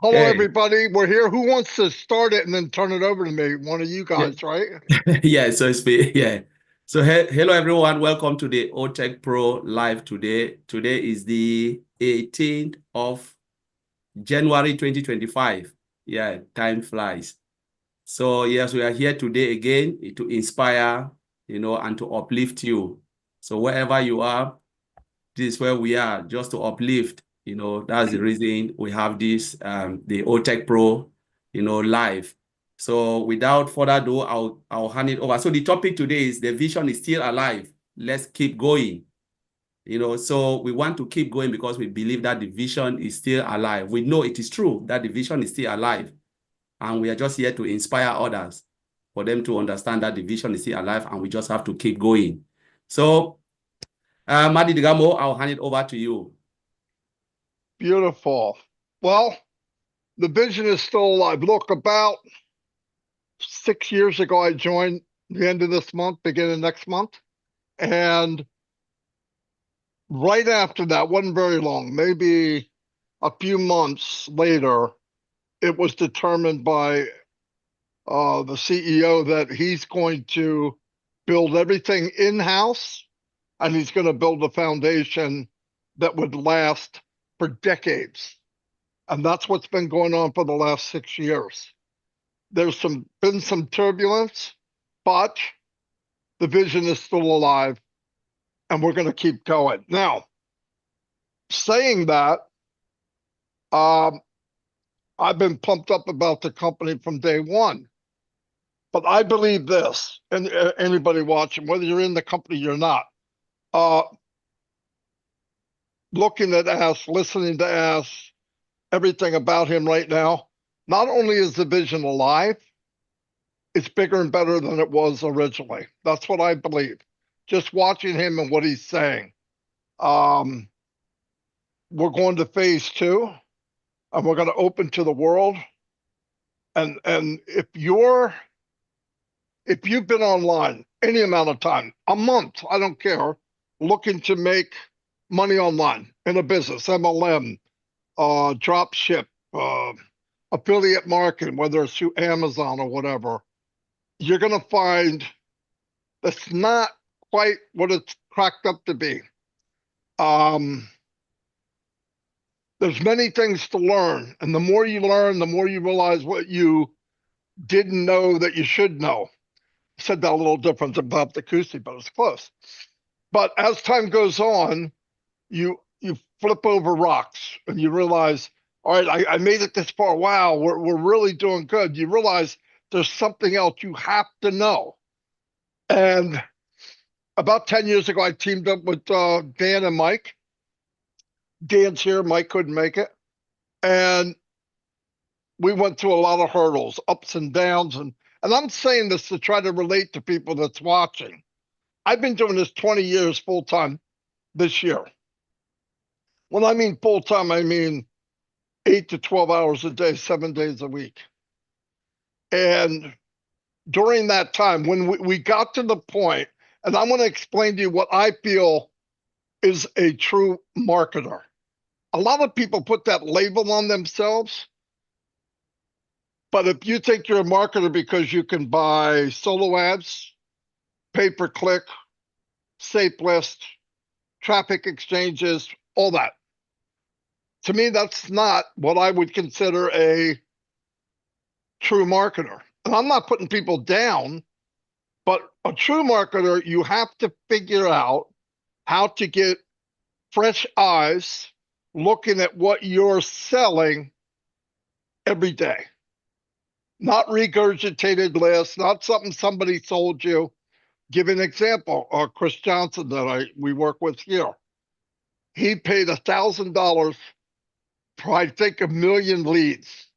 Hello, Hey, everybody. We're here. Who wants to start it and then turn it over to me? One of you yeah, guys, right? yeah. So it's me. Yeah. So hello everyone. Welcome to the Otech Pro Live today. Today is the 18th of January 2025. Yeah, time flies. So yes, we are here today again to inspire, and to uplift you. So wherever you are, this is where we are, just to uplift. That's the reason we have this the OTech Pro, live. So without further ado, I'll hand it over. So the topic today is the vision is still alive. Let's keep going. So we want to keep going because we believe that the vision is still alive. We know it is true that the vision is still alive. And we are just here to inspire others for them to understand that the vision is still alive and we just have to keep going. So, Madi Digamo, I'll hand it over to you. Beautiful. Well, the vision is still alive. Look, about 6 years ago, I joined the end of this month, beginning next month. And right after that, wasn't very long, maybe a few months later, it was determined by the CEO that he's going to build everything in-house and he's going to build a foundation that would last for decades. And that's what's been going on for the last 6 years. There's been some turbulence, but the vision is still alive and we're going to keep going. Now, saying that, um, I've been pumped up about the company from day one. But I believe this, and anybody watching, whether you're in the company or not, uh, looking at us, listening to us, everything about him right now, not only is the vision alive, it's bigger and better than it was originally. That's what I believe. Just watching him and what he's saying. Um, we're going to phase two, and we're going to open to the world. And if you've been online any amount of time, a month, I don't care, looking to make money online in a business, MLM, drop ship, affiliate marketing, whether it's through Amazon or whatever, you're going to find that's not quite what it's cracked up to be. Um, there's many things to learn, and the more you learn, the more you realize what you didn't know that you should know. I said that a little different than Bob the Cousy, but it's close. But as time goes on, you flip over rocks and you realize, all right, I made it this far. Wow, we're really doing good. You realize there's something else you have to know. And about 10 years ago, I teamed up with Dan and Mike. Dan's here, Mike couldn't make it. And we went through a lot of hurdles, ups and downs. And I'm saying this to try to relate to people that's watching. I've been doing this 20 years full time this year. When I mean full time, I mean 8 to 12 hours a day, 7 days a week. And during that time, when we got to the point, and I'm going to explain to you what I feel is a true marketer. A lot of people put that label on themselves, but if you think you're a marketer because you can buy solo ads, pay per click, safe list, traffic exchanges, all that, to me, that's not what I would consider a true marketer. And I'm not putting people down, but a true marketer, you have to figure out how to get fresh eyes looking at what you're selling every day. Not regurgitated lists, not something somebody sold you. Give an example. Chris Johnson that we work with here. He paid $1,000 for I think 1 million leads.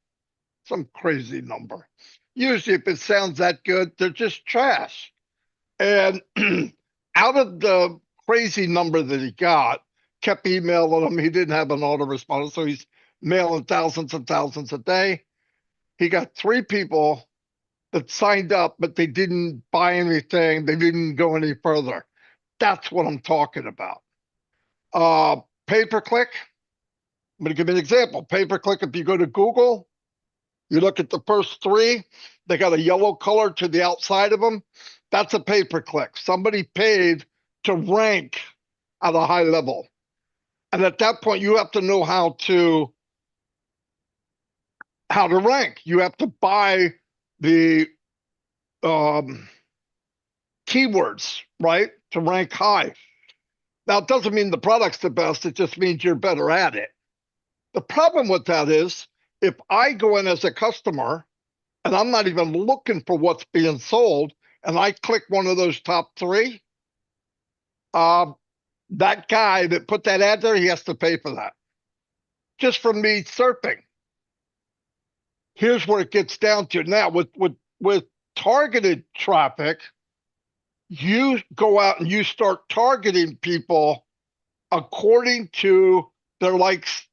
Some crazy number. Usually, if it sounds that good, they're just trash. And out of the crazy number that he got, kept emailing him. He didn't have an autoresponder, so he's mailing thousands and thousands a day. He got three people that signed up, but they didn't buy anything. They didn't go any further. That's what I'm talking about. Pay per click, I'm going to give you an example. Pay-per-click, if you go to Google, you look at the first three, they got a yellow color to the outside of them. That's a pay-per-click. Somebody paid to rank at a high level. And at that point, you have to know how to rank. You have to buy the keywords, right, to rank high. Now, it doesn't mean the product's the best. It just means you're better at it. The problem with that is if I go in as a customer and I'm not even looking for what's being sold and I click one of those top three, that guy that put that ad there, he has to pay for that. Just from me surfing. Here's where it gets down to. Now, with targeted traffic, you go out and you start targeting people according to their likes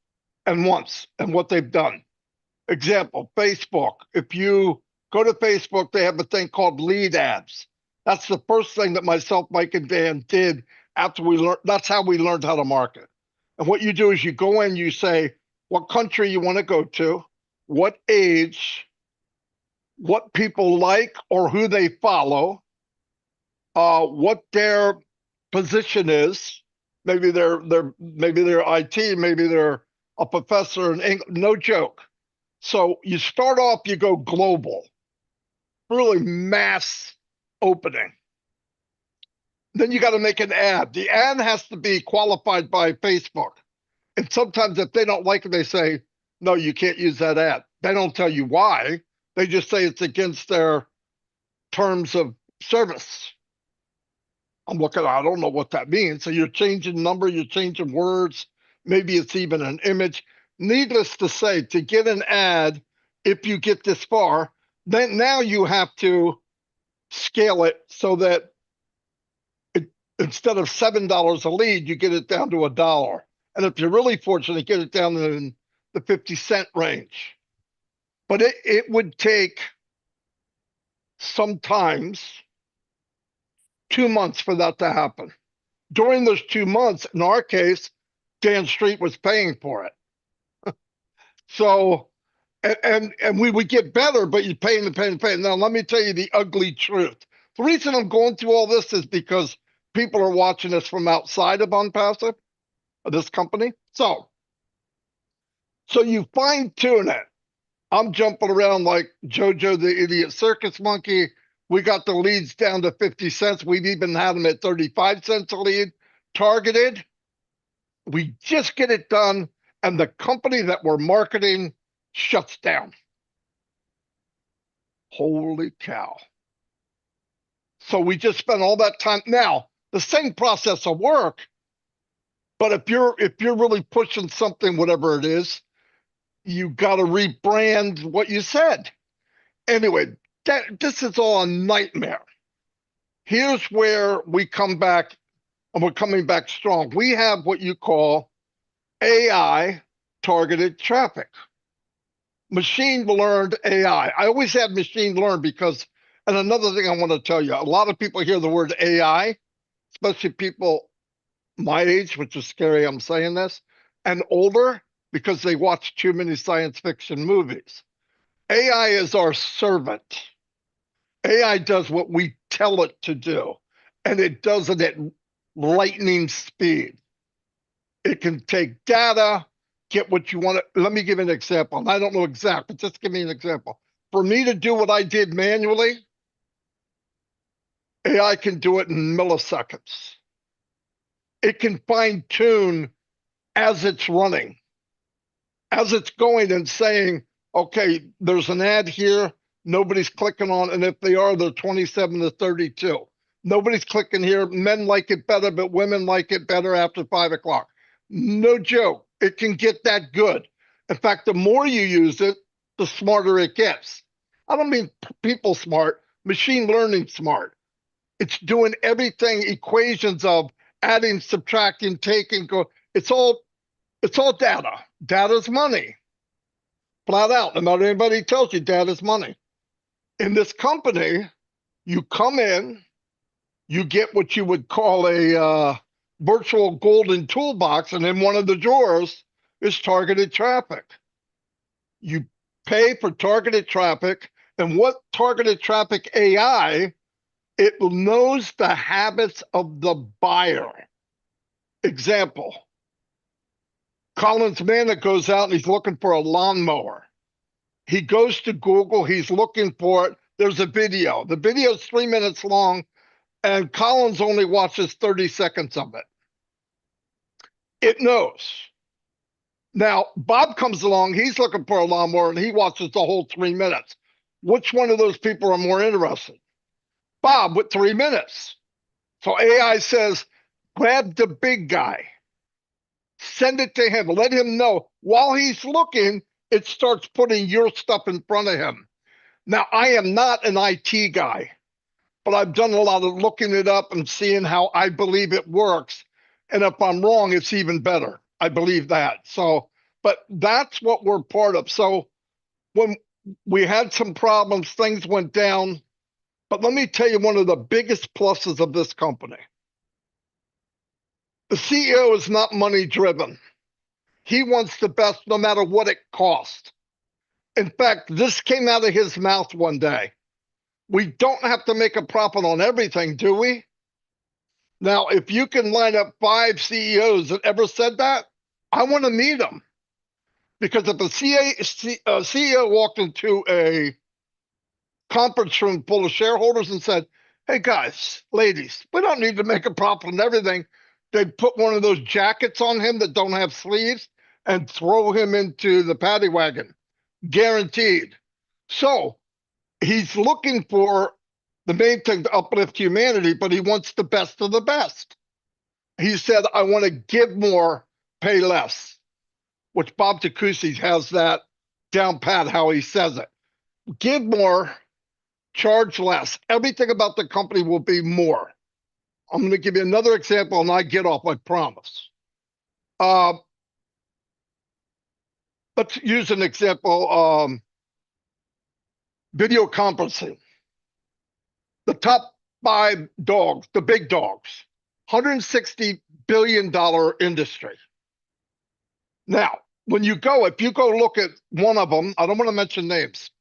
and wants and what they've done. Example, Facebook. If you go to Facebook, they have a thing called lead ads. That's the first thing that myself, Mike, and Dan did after we learned. That's how we learned how to market. And what you do is you go in, you say what country you want to go to, what age, what people like or who they follow, what their position is. Maybe they're IT, maybe they're a professor in English. No joke. So you start off, you go global, really mass opening. Then you got to make an ad. The ad has to be qualified by Facebook. And sometimes if they don't like it, they say, no, you can't use that ad. They don't tell you why. They just say it's against their terms of service. I'm looking, I don't know what that means. So you're changing number, you're changing words. Maybe it's even an image. Needless to say, to get an ad, if you get this far, then now you have to scale it so that instead of $7 a lead, you get it down to $1. And if you're really fortunate, get it down in the 50-cent range. But it would take sometimes 2 months for that to happen. During those 2 months, in our case, Dan Street was paying for it. So, and we would get better, but you're paying and paying and paying. Now, let me tell you the ugly truth. The reason I'm going through all this is because people are watching us from outside of Unpassive, of this company. So you fine tune it. I'm jumping around like JoJo the Idiot Circus Monkey. We got the leads down to 50 cents. We've even had them at 35 cents a lead, targeted. We just get it done, and the company that we're marketing shuts down. Holy cow. So we just spent all that time. Now, the same process will work, but if you're really pushing something, whatever it is, you got to rebrand what you said. Anyway, this is all a nightmare. Here's where we come back, and we're coming back strong. We have what you call AI targeted traffic. Machine learned AI. I always have machine learned because, and another thing I want to tell you, a lot of people hear the word AI, especially people my age, which is scary, I'm saying this, and older, because they watch too many science fiction movies. AI is our servant. AI does what we tell it to do, and it does it at lightning speed. It can take data, get what you want. Let me give you an example. And I don't know exact, but just give me an example. For me to do what I did manually, AI can do it in milliseconds. It can fine tune as it's running, as it's going and saying, okay, there's an ad here, nobody's clicking on, and if they are, they're 27 to 32. Nobody's clicking here. Men like it better, but women like it better after 5 o'clock. No joke. It can get that good. In fact, the more you use it, the smarter it gets. I don't mean people smart, machine learning smart. It's doing everything, equations of adding, subtracting, taking, go. It's all data. Data's money. Flat out. No matter anybody tells you, data's money. In this company, you come in, you get what you would call a virtual golden toolbox, and in one of the drawers, is targeted traffic. You pay for targeted traffic, and what targeted traffic AI, it knows the habits of the buyer. Example, Colin's man that goes out and he's looking for a lawnmower. He goes to Google, he's looking for it. There's a video. The video is 3 minutes long, and Collins only watches 30 seconds of it. It knows. Now, Bob comes along, he's looking for a lawnmower, and he watches the whole 3 minutes. Which one of those people are more interested? Bob with 3 minutes. So AI says, grab the big guy, send it to him, let him know. While he's looking, it starts putting your stuff in front of him. Now, I am not an IT guy, but I've done a lot of looking it up and seeing how I believe it works. And if I'm wrong, it's even better. I believe that. So, but that's what we're part of. So when we had some problems, things went down. But let me tell you one of the biggest pluses of this company. The CEO is not money driven. He wants the best no matter what it costs. In fact, this came out of his mouth one day. We don't have to make a profit on everything, do we? Now, if you can line up 5 CEOs that ever said that, I want to meet them. Because if a CEO walked into a conference room full of shareholders and said, hey guys, ladies, we don't need to make a profit on everything, they'd put one of those jackets on him that don't have sleeves and throw him into the paddy wagon. Guaranteed. So he's looking for the main thing to uplift humanity, but he wants the best of the best. He said, I want to give more, pay less, which Bob Takusi has that down pat how he says it. Give more, charge less. Everything about the company will be more. I'm going to give you another example and I get off, I promise. Let's use an example, video conferencing. The top 5 dogs, the big dogs, $160 billion industry. Now, when you go, if you go look at one of them, I don't want to mention names,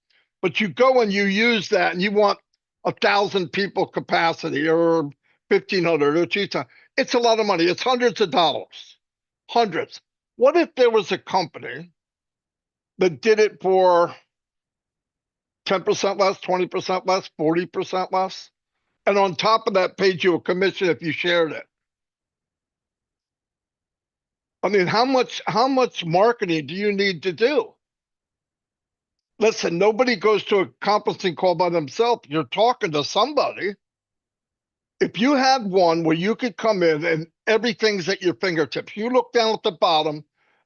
but you go and you use that and you want 1,000 people capacity or 1,500 or 2,000, it's a lot of money. It's hundreds of dollars, hundreds. What if there was a company that did it for 10% less, 20% less, 40% less? And on top of that, paid you a commission if you shared it. I mean, how much marketing do you need to do? Listen, nobody goes to a conferencing call by themselves. You're talking to somebody. If you had one where you could come in and everything's at your fingertips, you look down at the bottom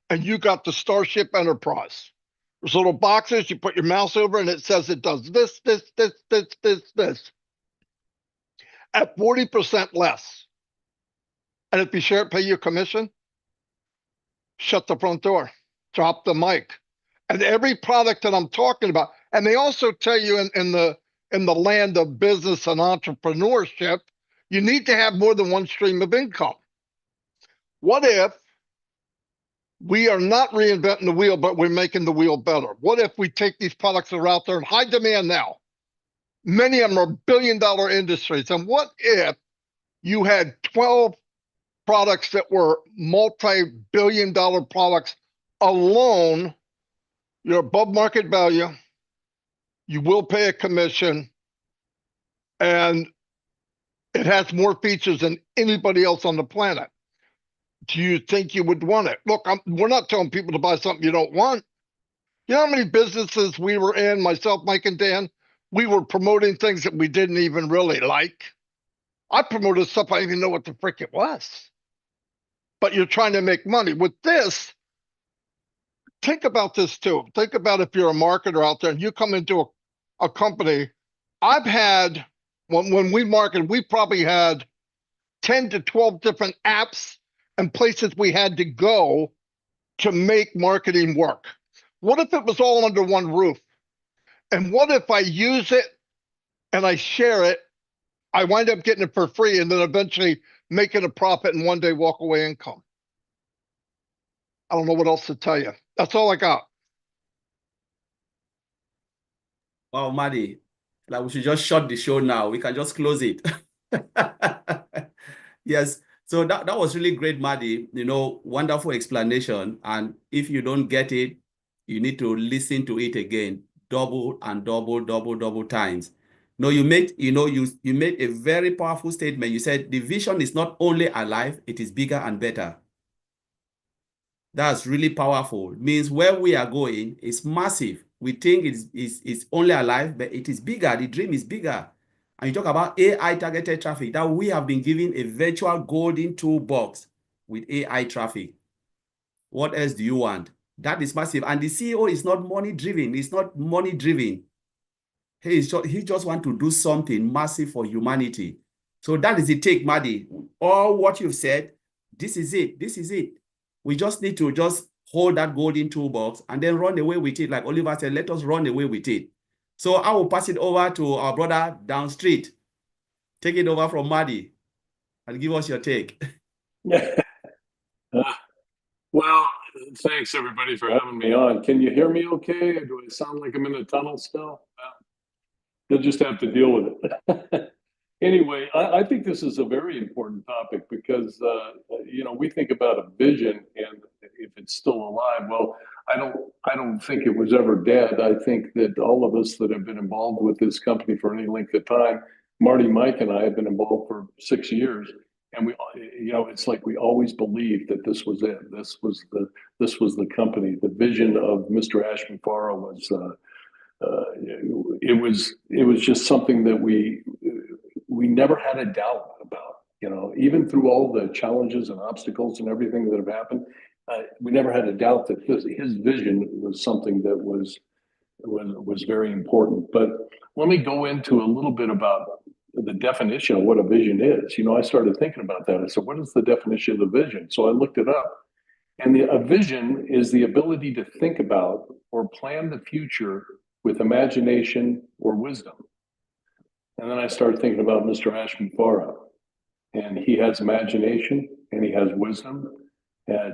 and you got the Starship Enterprise. There's little boxes, you put your mouse over and it says it does this, this. At 40% less. And if you share it, pay you a commission, shut the front door, drop the mic. And every product that I'm talking about, and they also tell you in the land of business and entrepreneurship, you need to have more than one stream of income. What if we are not reinventing the wheel, but we're making the wheel better? What if we take these products that are out there in high demand now? Many of them are billion-dollar industries. And what if you had 12 products that were multi-billion-dollar products alone? You're above market value. You will pay a commission. And it has more features than anybody else on the planet. Do you think you would want it? Look, we're not telling people to buy something you don't want. You know how many businesses we were in, myself, Mike, and Dan? We were promoting things that we didn't even really like. I promoted stuff I didn't even know what the frick it was. But you're trying to make money. With this, think about this too. Think about if you're a marketer out there and you come into a company. I've had, when we marketed, we probably had 10 to 12 different apps and places we had to go to make marketing work. What if it was all under one roof? And what if I use it and I share it, I wind up getting it for free and then eventually making a profit and one day walk away income? I don't know what else to tell you. That's all I got. Wow, Maddie, like we should just shut the show now. We can just close it. Yes. So that was really great, Maddie. Wonderful explanation. And if you don't get it, you need to listen to it again, double and double times. No, you made a very powerful statement. You said the vision is not only alive, it is bigger and better. That's really powerful. It means where we are going is massive. We think it's only alive, but it is bigger. The dream is bigger. And you talk about AI targeted traffic, that we have been given a virtual golden toolbox with AI traffic. What else do you want? That is massive. And the CEO is not money driven. It's not money driven. He just want to do something massive for humanity. So that is the take, Maddie. All what you've said, this is it. This is it. We just need to just hold that golden toolbox and then run away with it. Like Oliver said, let us run away with it. So I will pass it over to our brother down street. Take it over from Maddie and give us your take. Well, thanks everybody for having me on. Can you hear me okay? Or do I sound like I'm in a tunnel still? You'll just have to deal with it. Anyway, I think this is a very important topic because, we think about a vision and if it's still alive. Well, I don't think it was ever dead. I think that all of us that have been involved with this company for any length of time, Marty, Mike, and I have been involved for 6 years. And it's like we always believed that this was it. This was the company. The vision of Mr. Ashman Farah was, it was just something that we never had a doubt about. Even through all the challenges and obstacles and everything that have happened, we never had a doubt that his vision was something that was very important. But let me go into a little bit about the definition of what a vision is. I started thinking about that. I said, what is the definition of the vision? So I looked it up. And a vision is the ability to think about or plan the future with imagination or wisdom. And then I started thinking about Mr. Ashman Farah. And he has imagination and he has wisdom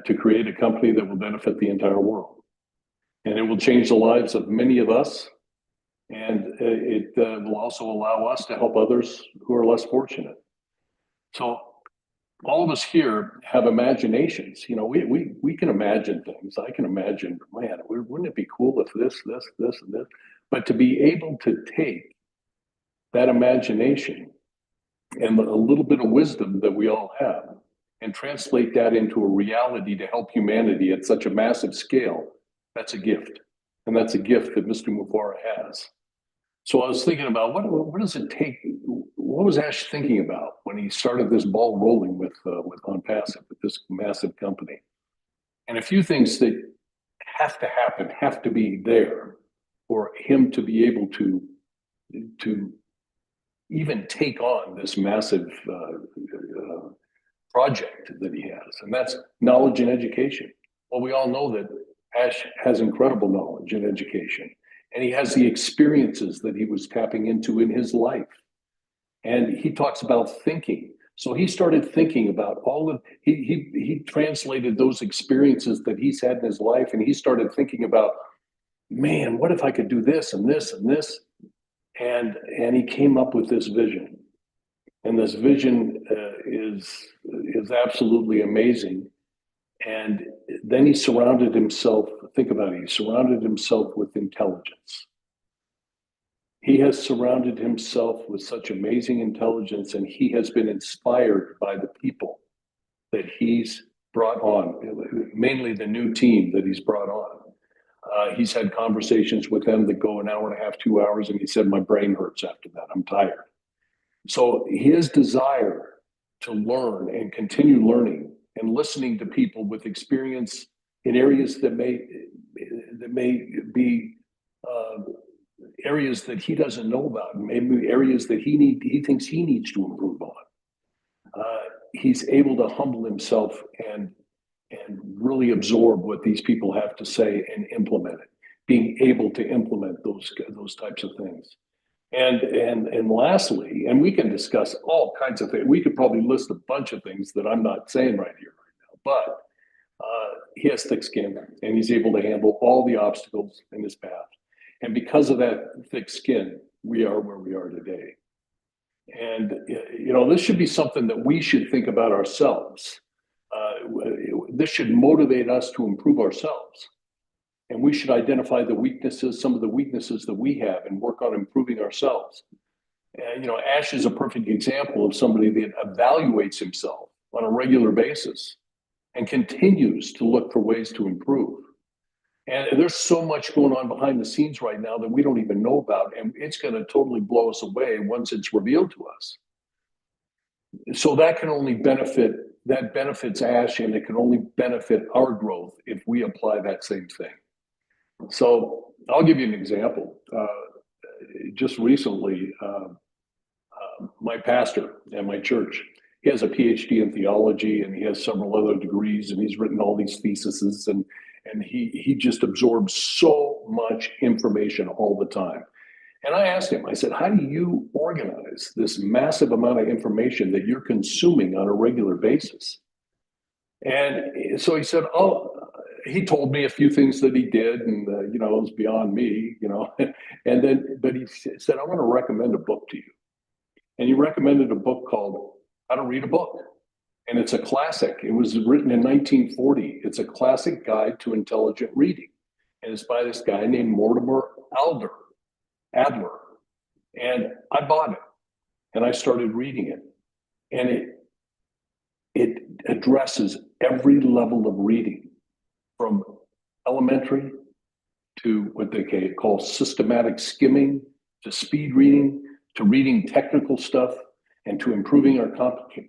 to create a company that will benefit the entire world. And it will change the lives of many of us. And it will also allow us to help others who are less fortunate. So all of us here have imaginations. We can imagine things. I can imagine, man, wouldn't it be cool if this, and this? But to be able to take that imagination and a little bit of wisdom that we all have and translate that into a reality to help humanity at such a massive scale, that's a gift. And that's a gift that Mr. Mufareh has. So I was thinking about what does it take? What was Ash thinking about when he started this ball rolling with ONPASSIVE, with this massive company? And a few things that have to happen, have to be there for him to be able to even take on this massive project that he has, and that's knowledge and education. Well, we all know that Ash has incredible knowledge and education, and he has the experiences that he was tapping into in his life. And he talks about thinking. So he started thinking about he translated those experiences that he's had in his life, and he started thinking about, man, what if I could do this and this and this? And he came up with this vision. And this vision is absolutely amazing. And then he surrounded himself, think about it, he surrounded himself with intelligence. He has surrounded himself with such amazing intelligence, and he has been inspired by the people that he's brought on, mainly the new team that he's brought on. He's had conversations with them that go an hour and a half, 2 hours, and he said, my brain hurts after that, I'm tired. So his desire to learn and continue learning and listening to people with experience in areas that may be areas that he doesn't know about, maybe areas that he thinks he needs to improve on. He's able to humble himself and really absorb what these people have to say and implement it, being able to implement those types of things. And lastly, and we can discuss all kinds of things. We could probably list a bunch of things that I'm not saying right here, right now. But he has thick skin, and he's able to handle all the obstacles in his path. And because of that thick skin, we are where we are today. And, you know, this should be something that we should think about ourselves. This should motivate us to improve ourselves. And we should identify the weaknesses, some of the weaknesses that we have, and work on improving ourselves. And, you know, Ash is a perfect example of somebody that evaluates himself on a regular basis and continues to look for ways to improve. And there's so much going on behind the scenes right now that we don't even know about, and it's going to totally blow us away once it's revealed to us. So that can only that benefits Ash, and it can only benefit our growth if we apply that same thing. So I'll give you an example. Just recently, my pastor at my church, he has a PhD in theology, and he has several other degrees, and he's written all these theses, and he just absorbs so much information all the time. And I asked him, I said, how do you organize this massive amount of information that you're consuming on a regular basis? And so he said, oh, he told me a few things that he did, and you know, it was beyond me, you know. And then, but he said, I want to recommend a book to you. And he recommended a book called How to Read a Book. And it's a classic. It was written in 1940. It's a classic guide to intelligent reading. And it's by this guy named Mortimer Adler. And I bought it, and I started reading it. And it addresses every level of reading, from elementary to what they call systematic skimming, to speed reading, to reading technical stuff, and to improving our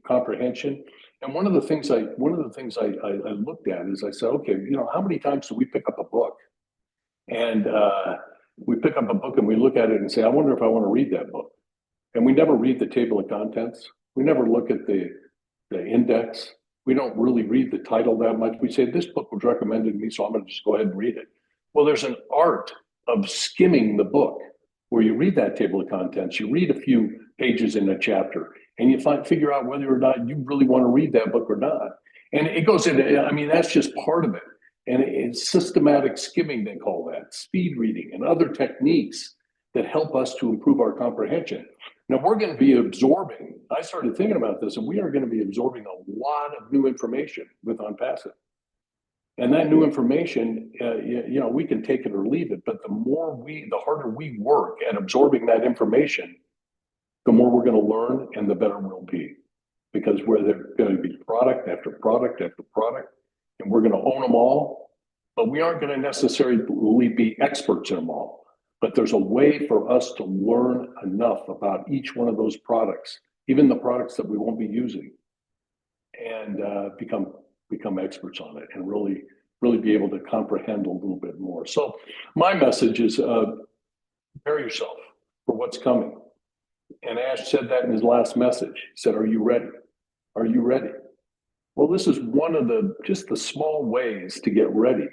comprehension. And one of the things I looked at is I said, okay, you know, how many times do we pick up a book? And we pick up a book and we look at it and say, I wonder if I want to read that book. And we never read the table of contents. We never look at the index. We don't really read the title that much. We say, this book was recommended to me, so I'm going to just go ahead and read it. Well, there's an art of skimming the book where you read that table of contents, you read a few pages in a chapter, and you figure out whether or not you really want to read that book or not. And it goes into, I mean, that's just part of it. And it's systematic skimming, they call that, speed reading, and other techniques that help us to improve our comprehension. Now, we're going to be absorbing, I started thinking about this, and we are going to be absorbing a lot of new information with ONPASSIVE. And that new information, you know, we can take it or leave it, but the harder we work at absorbing that information, the more we're going to learn and the better we'll be. Because we're going to be product after product after product, and we're going to own them all, but we aren't going to necessarily be experts in them all. But there's a way for us to learn enough about each one of those products, even the products that we won't be using, and become experts on it, and really be able to comprehend a little bit more. So my message is prepare yourself for what's coming. And Ash said that in his last message. He said, are you ready? Are you ready? Well, this is one of just the small ways to get ready.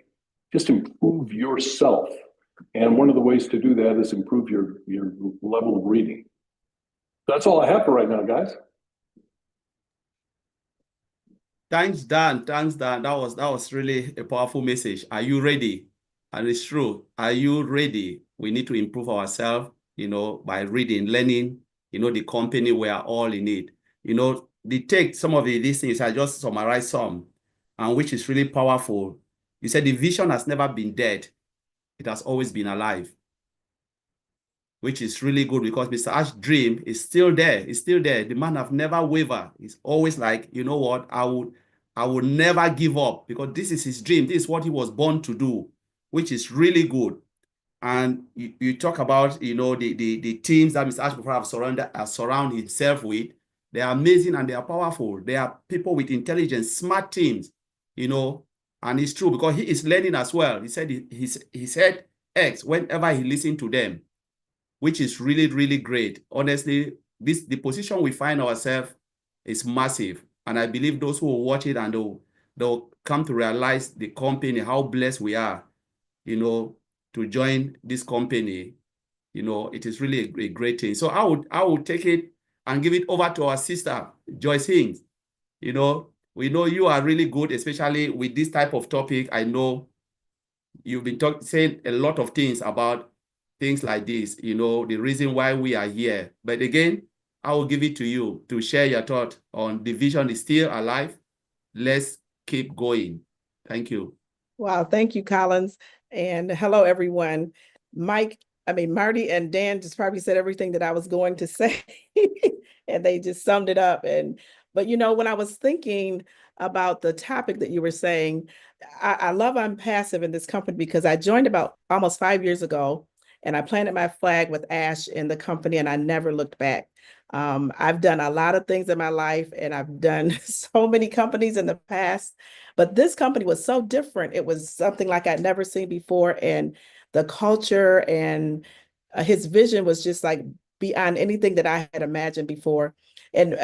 Just improve yourself. And one of the ways to do that is improve your level of reading. That's all I have for right now, guys. Thanks, Dan. Thanks, Dan. That was really a powerful message. Are you ready? And it's true. Are you ready? We need to improve ourselves, you know, by reading, learning, you know, the company, we are all in it. You know, some of these things, I just summarized some, and which is really powerful. You said the vision has never been dead. It has always been alive, which is really good, because Mr. Ash's dream is still there. It's still there. The man have never wavered. He's always like, you know what, I would never give up, because this is his dream. This is what he was born to do, which is really good. And you talk about, you know, the teams that Mr. Ash have surrounded himself with. They are amazing and they are powerful. They are people with intelligence, smart teams, you know. And it's true, because he is learning as well. He said he said X whenever he listened to them, which is really, really great. Honestly, the position we find ourselves is massive. And I believe those who will watch it and they'll come to realize the company, how blessed we are, you know, to join this company. You know, it is really a great thing. So I would take it and give it over to our sister, Joyce Hings. You know, We know you are really good, especially with this type of topic. I know you've been saying a lot of things about things like this, you know, the reason why we are here. But again, I will give it to you to share your thought on the vision is still alive. Let's keep going. Thank you. Wow, thank you, Collins. And hello, everyone. Marty and Dan just probably said everything that I was going to say, and they just summed it up. But you know, when I was thinking about the topic that you were saying, I love Unpassive in this company because I joined about almost 5 years ago, and I planted my flag with Ash in the company, and I never looked back. I've done a lot of things in my life, and I've done so many companies in the past. But this company was so different. It was something like I'd never seen before. And the culture and his vision was just like beyond anything that I had imagined before. And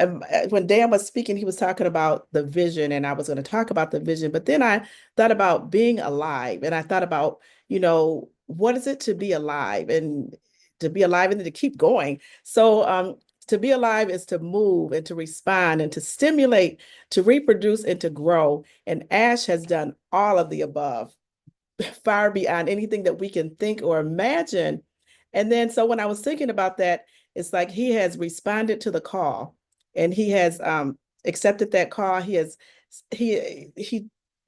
when Dan was speaking, he was talking about the vision, and I was going to talk about the vision. But then I thought about being alive, and I thought about, you know, what is it to be alive, and to be alive and to keep going. So to be alive is to move and to respond and to stimulate, to reproduce and to grow. And Ash has done all of the above, far beyond anything that we can think or imagine. And then, so when I was thinking about that, it's like he has responded to the call, and he has accepted that call. He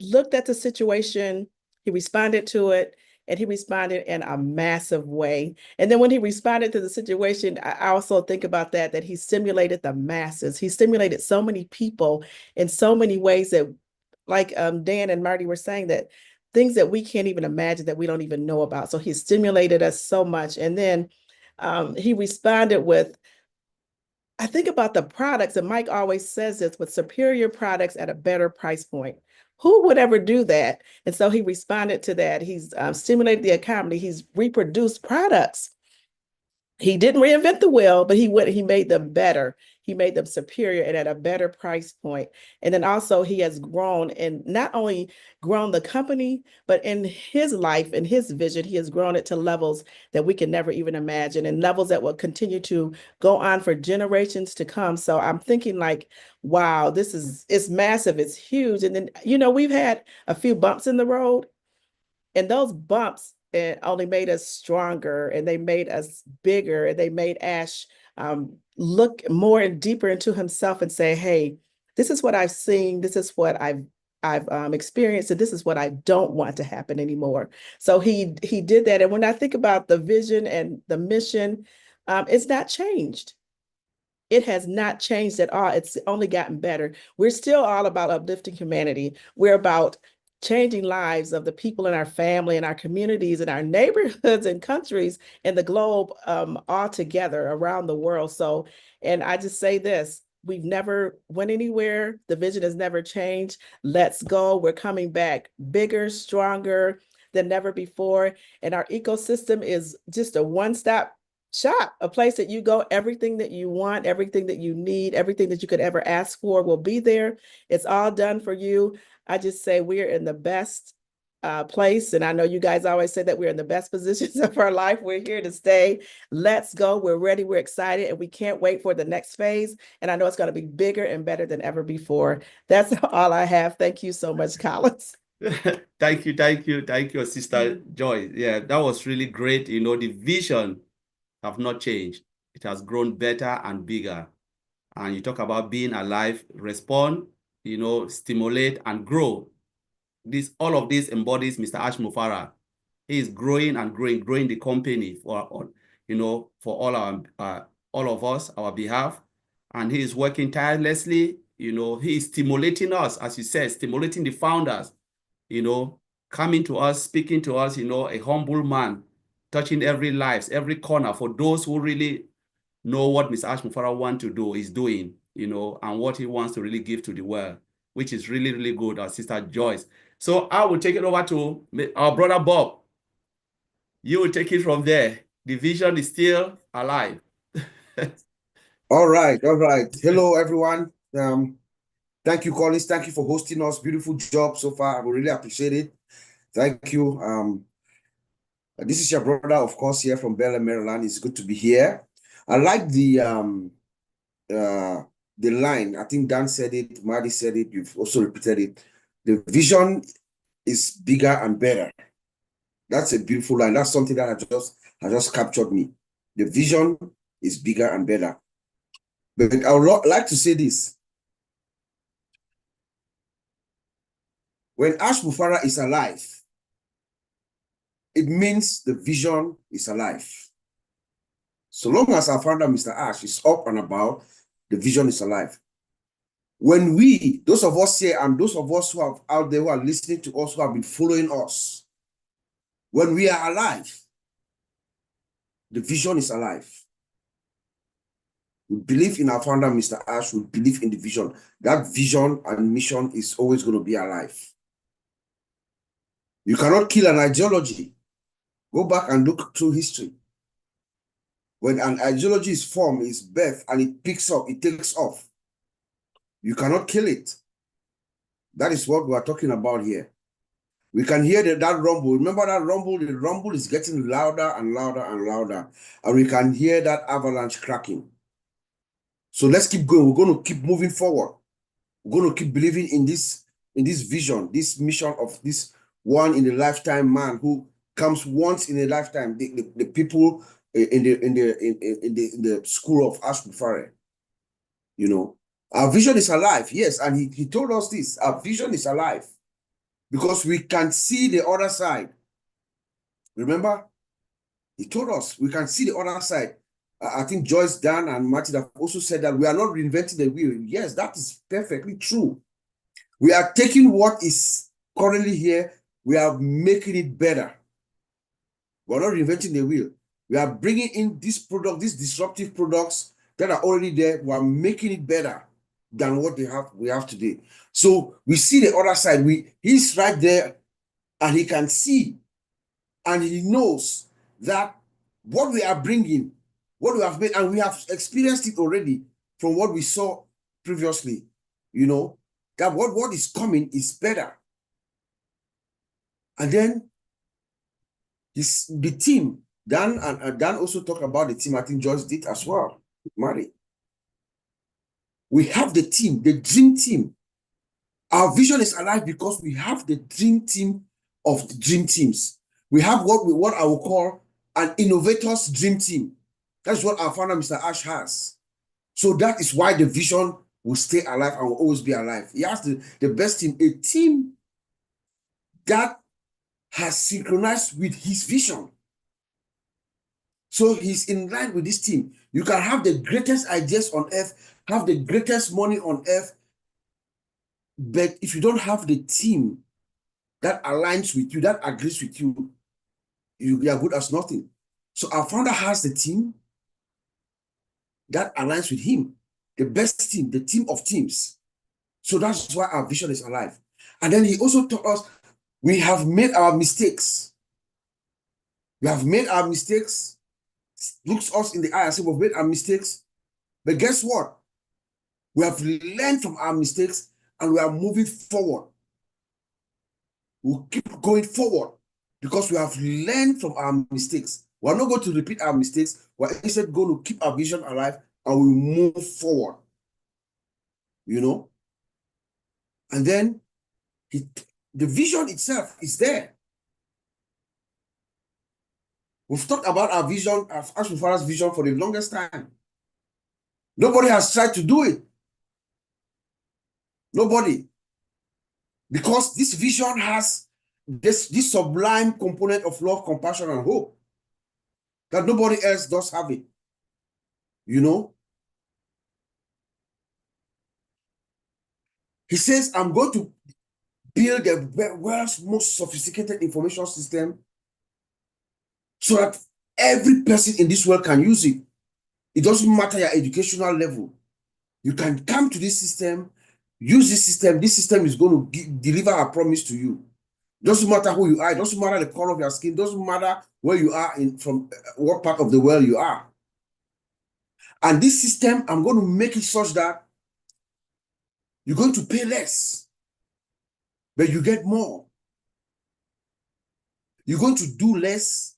looked at the situation, he responded to it, and he responded in a massive way. And then when he responded to the situation, I also think about that he stimulated the masses. He stimulated so many people in so many ways that, like Dan and Marty were saying, that things that we can't even imagine, that we don't even know about. So he stimulated us so much. And then he responded with, I think about the products, and Mike always says this, with superior products at a better price point. Who would ever do that? And so he responded to that. He's stimulated the economy. He's reproduced products. He didn't reinvent the wheel, but he made them better. He made them superior and at a better price point. And then also he has grown, and not only grown the company, but in his life and his vision, he has grown it to levels that we can never even imagine, and levels that will continue to go on for generations to come. So I'm thinking like, wow, it's massive, it's huge. And then, you know, we've had a few bumps in the road, and those bumps only made us stronger, and they made us bigger, and they made Ash look more and deeper into himself and say, hey, this is what I've seen, this is what I've experienced, and this is what I don't want to happen anymore. So he did that. And when I think about the vision and the mission, it's not changed. It has not changed at all. It's only gotten better. We're still all about uplifting humanity. We're about changing lives of the people in our family and our communities and our neighborhoods and countries and the globe all together around the world. So, and I just say this, we've never went anywhere. The vision has never changed. Let's go. We're coming back bigger, stronger than never before. And our ecosystem is just a one-stop shop, a place that you go, everything that you want, everything that you need, everything that you could ever ask for will be there. It's all done for you. I just say we're in the best place. And I know you guys always say that we're in the best positions of our life. We're here to stay. Let's go. We're ready. We're excited. And we can't wait for the next phase. And I know it's going to be bigger and better than ever before. That's all I have. Thank you so much, Collins. Thank you, Sister Joy. Yeah, that was really great. You know, the vision have not changed. It has grown better and bigger. And you talk about being alive, respond, you know, stimulate and grow. All of this embodies Mr. Ash Mufarah. He is growing and growing the company for, you know, for all of us, our behalf. And he is working tirelessly. You know, he is stimulating us, as you said, stimulating the founders, you know, coming to us, speaking to us, you know, a humble man, touching every life, every corner for those who really know what Mr. Ash Mufarah wants to do, is doing, you know, and what he wants to really give to the world, which is really, really good, our Sister Joyce. So I will take it over to our brother Bob. You will take it from there. The vision is still alive. All right. Hello, everyone. Thank you, Collins. Thank you for hosting us. Beautiful job so far. I really appreciate it. Thank you. This is your brother, of course, here from Bel Air, Maryland. It's good to be here. I like the the line. I think Dan said it, Marty said it, you've also repeated it. The vision is bigger and better. That's a beautiful line. That's something that has just captured me. The vision is bigger and better. But I would like to say this. When Ash Mufara is alive, it means the vision is alive. So long as our founder, Mr. Ash, is up and about, the vision is alive. When we, those of us here and those of us who are out there who are listening to us, who have been following us, when we are alive, the vision is alive. We believe in our founder, Mr. Ash. We believe in the vision. That vision and mission is always going to be alive. You cannot kill an ideology. Go back and look through history. When an ideology is formed, is birthed, and it picks up, it takes off. You cannot kill it. That is what we are talking about here. We can hear that rumble. Remember that rumble? The rumble is getting louder and louder and louder. And we can hear that avalanche cracking. So let's keep going. We're going to keep moving forward. We're going to keep believing in this vision, this mission of this one in a lifetime man who comes once in a lifetime. The people in the school of Ash Mufara. You know, our vision is alive. Yes, and he told us this. Our vision is alive because we can see the other side. Remember, he told us we can see the other side. I think Joyce, Dan, and Martin have also said that we are not reinventing the wheel. Yes, that is perfectly true. We are taking what is currently here, we are making it better. We're not reinventing the wheel. We are bringing in this product, these disruptive products that are already there. We are making it better than what we have today. So we see the other side. He's right there, and he can see, and he knows that what we are bringing, what we have made, and we have experienced it already from what we saw previously, you know, that what is coming is better. And then the team, Dan and Dan also talked about the team. I think Joyce did as well, Mary. We have the team, the dream team. Our vision is alive because we have the dream team of the dream teams. We have what I will call an innovator's dream team. That's what our founder, Mr. Ash, has. So that is why the vision will stay alive and will always be alive. He has the best team, a team that has synchronized with his vision. So he's in line with this team. You can have the greatest ideas on earth, have the greatest money on earth, but if you don't have the team that aligns with you, that agrees with you, you are good as nothing. So our founder has the team that aligns with him, the best team, the team of teams. So that's why our vision is alive. And then he also taught us we have made our mistakes. We have made our mistakes. Looks us in the eye and says we've made our mistakes. But guess what? We have learned from our mistakes and we are moving forward. We'll keep going forward because we have learned from our mistakes. We're not going to repeat our mistakes. We're instead going to keep our vision alive and we move forward. You know? And then the vision itself is there. We've talked about our vision, Ash Mufara's vision for the longest time. Nobody has tried to do it. Nobody. Because this vision has this sublime component of love, compassion, and hope that nobody else does have it. You know? He says, I'm going to build the world's most sophisticated information system so that every person in this world can use it. It doesn't matter your educational level. You can come to this system, use this system. This system is going to deliver a promise to you. Doesn't matter who you are. It doesn't matter the color of your skin. Doesn't matter where you are from what part of the world you are. And this system, I'm going to make it such that you're going to pay less, but you get more. You're going to do less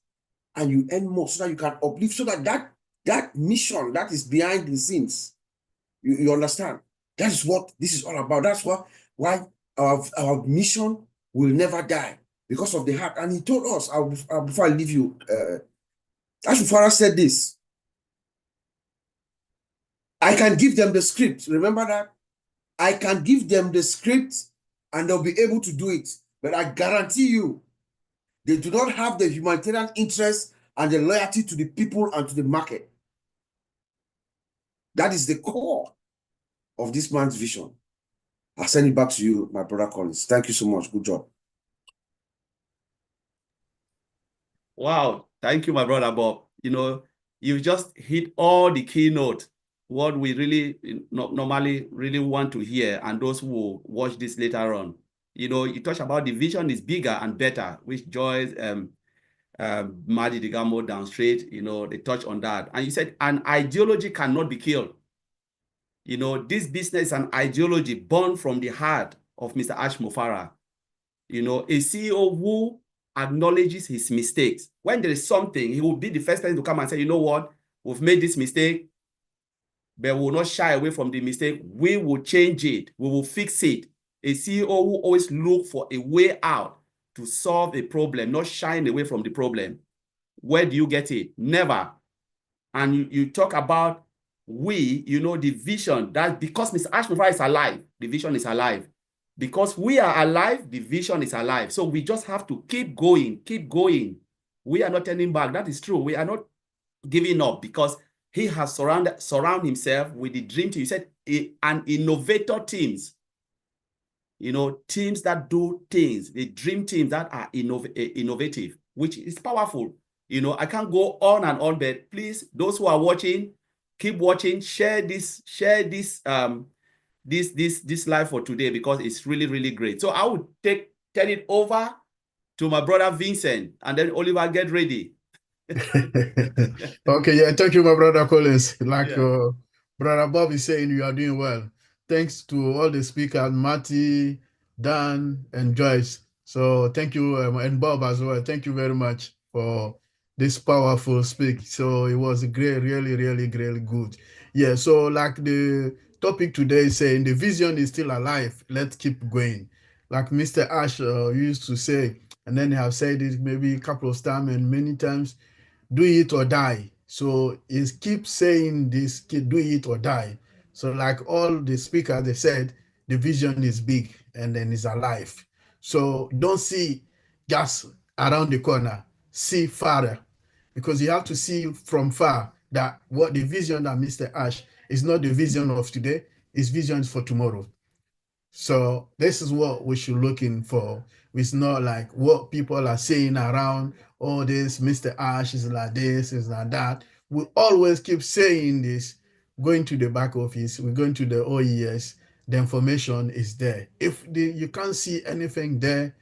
and you earn more so that you can uplift, so that mission that is behind the scenes, You understand? That is what this is all about. That's why our mission will never die because of the heart. And he told us, before I leave you, Ashufara said this. I can give them the script. Remember that? I can give them the script and they'll be able to do it. But I guarantee you, they do not have the humanitarian interest and the loyalty to the people and to the market. That is the core of this man's vision. I'll send it back to you, my brother Collins. Thank you so much. Good job. Wow. Thank you, my brother Bob. You know, you just hit all the keynote, what we really normally really want to hear, and those who will watch this later on. You know, you touch about the vision is bigger and better, which Joyce, Madi Digamo down straight, you know, they touch on that. And you said an ideology cannot be killed. You know, this business is an ideology born from the heart of Mr. Ash Mofara. You know, a CEO who acknowledges his mistakes. When there is something, he will be the first person to come and say, you know what, we've made this mistake, but we will not shy away from the mistake. We will change it. We will fix it. A CEO who always look for a way out to solve a problem, not shying away from the problem. Where do you get it? Never. And you talk about you know, the vision, that because Mr. Ash Mofara is alive, the vision is alive. Because we are alive, the vision is alive. So we just have to keep going, keep going. We are not turning back. That is true. We are not giving up because he has surround himself with the dream team. You said an innovator teams. You know, teams that do things, the dream teams that are innovative, which is powerful. You know, I can't go on and on, but please, those who are watching, keep watching, share this live for today because it's really, really great. So I would turn it over to my brother Vincent, and then Oliver, get ready. Okay, yeah, thank you, my brother Collins. Like brother Bob is saying, you are doing well. Thanks to all the speakers, Marty, Dan, and Joyce. So thank you, and Bob as well. Thank you very much for this powerful speak. So it was great, really, really, really good. Yeah, so like the topic today is saying the vision is still alive. Let's keep going. Like Mr. Ash used to say, and then I have said it maybe a couple of times and many times, do it or die. So is keep saying this, do it or die. So like all the speakers, they said, the vision is big and then it's alive. So don't see just around the corner, see farther, because you have to see from far that what the vision that Mr. Ash is not the vision of today, it's vision for tomorrow. So this is what we should looking for. It's not like what people are saying around, oh, this Mr. Ash is like this, is like that. We always keep saying this, going to the back office, we're going to the OES, the information is there. If you can't see anything there,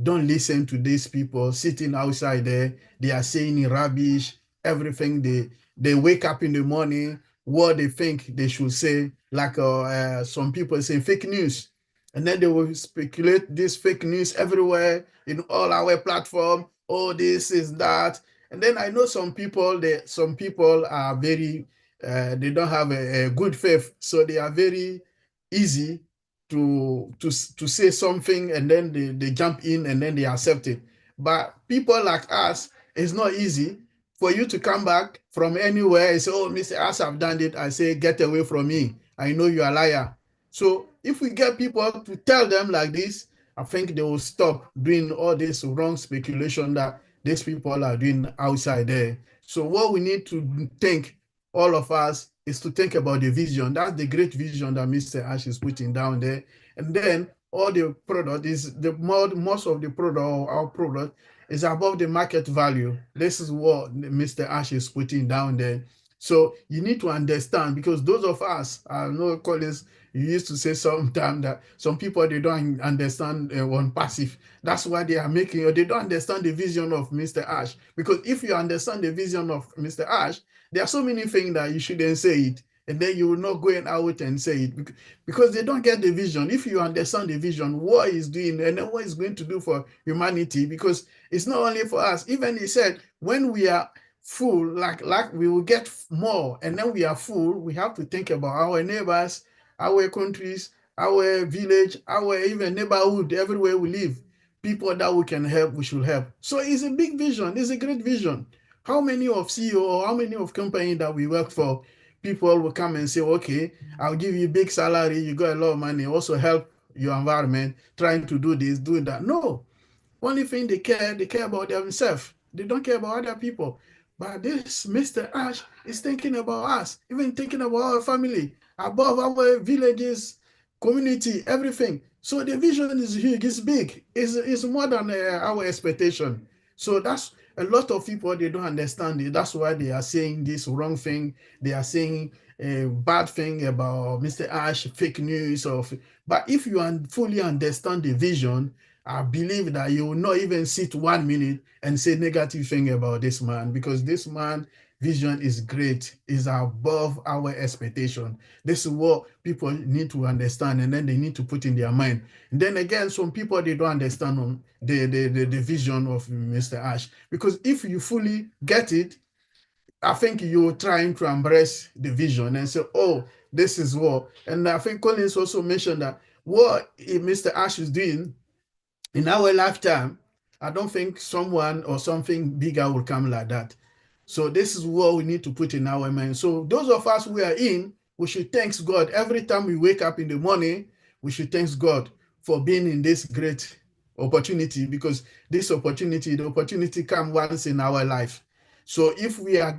don't listen to these people sitting outside there. They are saying rubbish, everything. They wake up in the morning, what they think they should say, like some people say fake news. And then they will speculate this fake news everywhere in all our platform. Oh, this is that. And then I know some people are very, they don't have a good faith. So they are very easy to say something and then they jump in and then they accept it. But people like us, it's not easy for you to come back from anywhere and say, oh, Mr. Ash, I've done it. I say, get away from me. I know you're a liar. So if we get people to tell them like this, I think they will stop doing all this wrong speculation that these people are doing outside there. So what we need to think, all of us, is to think about the vision. That's the great vision that Mr. Ash is putting down there. And then all the product is most of the product, or our product, is above the market value. This is what Mr. Ash is putting down there. So you need to understand, because those of us, I know Collins, you used to say sometimes that some people, they don't understand ONPASSIVE. That's why they are making, or they don't understand the vision of Mr. Ash. Because if you understand the vision of Mr. Ash, there are so many things that you shouldn't say it. And then you will not go out and say it because they don't get the vision. If you understand the vision, what he's doing and then what he's going to do for humanity, because it's not only for us. Even he said, when we are full, like we will get more, and then we are full, we have to think about our neighbors, our countries, our village, our even neighborhood, everywhere we live. People that we can help, we should help. So it's a big vision. It's a great vision. How many of CEO or how many of company that we work for, people will come and say, okay, I'll give you big salary, you got a lot of money, also help your environment, trying to do this, doing that. No. Only thing they care about themselves. They don't care about other people. But this Mr. Ash is thinking about us, even thinking about our family, above our villages, community, everything. So the vision is huge, it's big, it's more than our expectation. So that's a lot of people, they don't understand it. That's why they are saying this wrong thing. They are saying a bad thing about Mr. Ash, fake news. But if you fully understand the vision, I believe that you will not even sit 1 minute and say negative thing about this man, because this man vision is great, is above our expectation. This is what people need to understand, and then they need to put in their mind. And then again, some people, they don't understand the vision of Mr. Ash, because if you fully get it, I think you're trying to embrace the vision and say, oh, this is what. And I think Collins also mentioned that what Mr. Ash is doing in our lifetime, I don't think someone or something bigger will come like that. So this is what we need to put in our mind. So those of us who are in, we should thank God. Every time we wake up in the morning, we should thank God for being in this great opportunity, because this opportunity, the opportunity comes once in our life. So if we are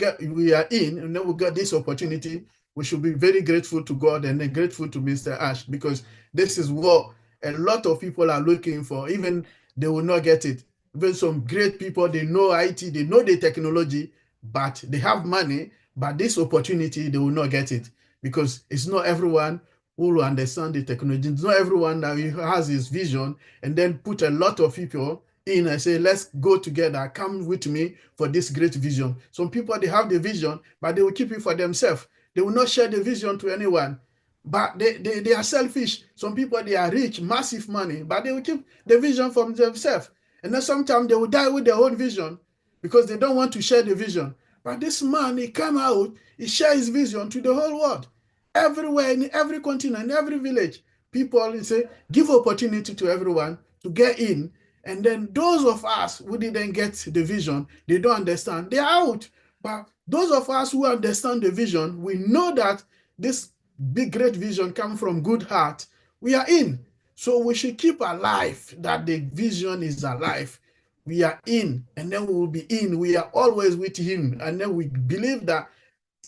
in, and then we got this opportunity, we should be very grateful to God and then grateful to Mr. Ash, because this is what a lot of people are looking for. Even they will not get it. Even some great people, they know IT, they know the technology, but they have money, but this opportunity, they will not get it, because it's not everyone who will understand the technology. It's not everyone that has his vision and then put a lot of people in and say, let's go together, come with me for this great vision. Some people, they have the vision, but they will keep it for themselves. They will not share the vision to anyone. But they are selfish. Some people, they are rich, massive money, but they will keep the vision for themselves. And then sometimes they will die with their own vision because they don't want to share the vision. But this man, he come out, he shares his vision to the whole world. Everywhere, in every continent, in every village, people say, give opportunity to everyone to get in. And then those of us who didn't get the vision, they don't understand, they're out. But those of us who understand the vision, we know that this big, great vision comes from good heart. We are in. So we should keep alive that the vision is alive. We are in, and then we will be in. We are always with him. And then we believe that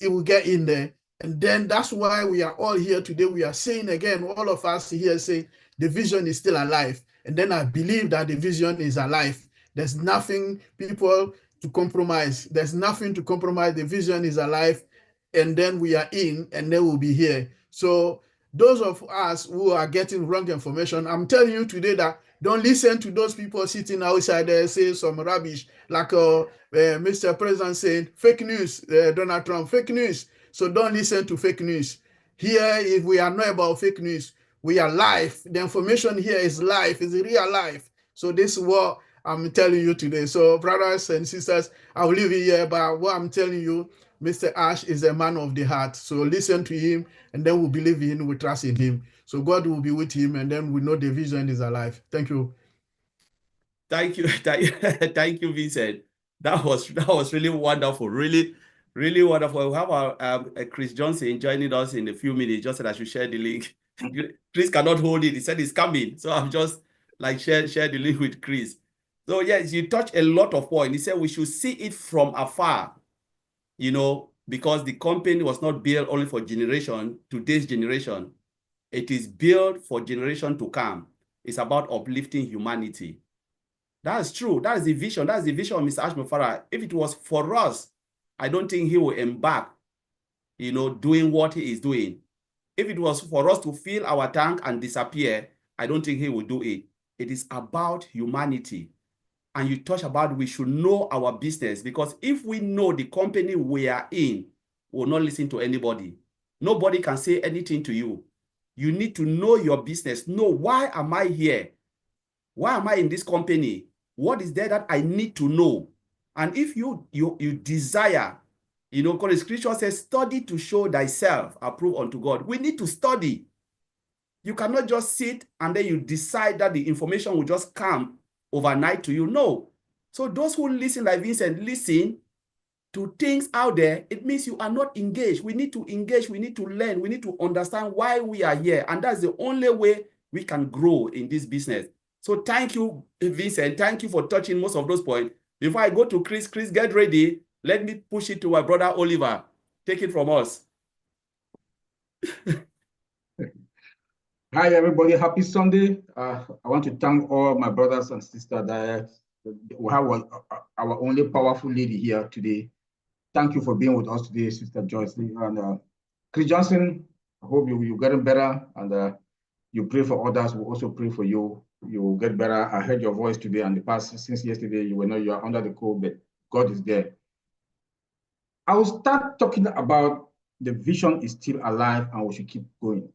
it will get in there. And then that's why we are all here today. We are saying again, all of us here say the vision is still alive. And then I believe that the vision is alive. There's nothing, people, to compromise. There's nothing to compromise. The vision is alive. And then we are in, and then we'll be here. So those of us who are getting wrong information, I'm telling you today that don't listen to those people sitting outside there saying some rubbish, like Mr. President saying fake news, Donald Trump, fake news. So don't listen to fake news. Here, if we are not about fake news, we are live. The information here is live, is real life. So this is what I'm telling you today. So brothers and sisters, I will leave it here, but what I'm telling you, Mr. Ash is a man of the heart. So listen to him, and then we believe in him, we trust in him. So God will be with him, and then we know the vision is alive. Thank you. Thank you. Thank you, Vincent. That was really wonderful. Really, really wonderful. We have our Chris Johnson joining us in a few minutes, just so I should share the link. Chris cannot hold it. He said he's coming. So I'm just like share the link with Chris. So yes, you touched a lot of points. He said we should see it from afar, you know, because the company was not built only for today's generation. It is built for generation to come. It's about uplifting humanity. That's true. That is the vision. That's the vision of Mr. Ash Mufarah. If it was for us, I don't think he will embark, you know, doing what he is doing. If it was for us to fill our tank and disappear, I don't think he will do it. It is about humanity. And you touch about we should know our business, because if we know the company we are in, we will not listen to anybody. Nobody can say anything to you. You need to know your business. Know, why am I here? Why am I in this company? What is there that I need to know? And if you desire, because the scripture says, study to show thyself approved unto God. We need to study. You cannot just sit and then you decide that the information will just come overnight to you. No. So those who listen like Vincent, listen to things out there, it means you are not engaged. We need to engage. We need to learn. We need to understand why we are here. And that's the only way we can grow in this business. So thank you, Vincent. Thank you for touching most of those points. Before I go to Chris, get ready. Let me push it to my brother, Oliver. Take it from us. Hi, everybody. Happy Sunday. I want to thank all my brothers and sisters that we have our only powerful lady here today. Thank you for being with us today, Sister Joyce. And Chris Johnson, I hope you're getting better, and you pray for others. We also pray for you. You will get better. I heard your voice today and the past since yesterday. You will know you are under the cold, but God is there. I will start talking about the vision is still alive and we should keep going.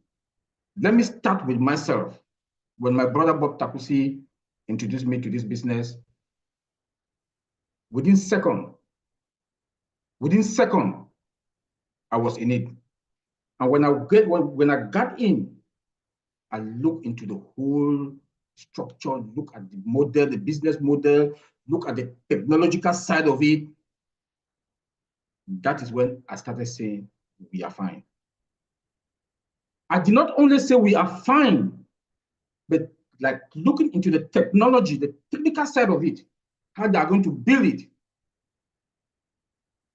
Let me start with myself. When my brother Bob Takusi introduced me to this business, within second, I was in it. And when I got in, I looked into the whole structure, look at the model, the business model, look at the technological side of it. That is when I started saying, we are fine. I did not only say we are fine, but like looking into the technology, the technical side of it, how they are going to build it.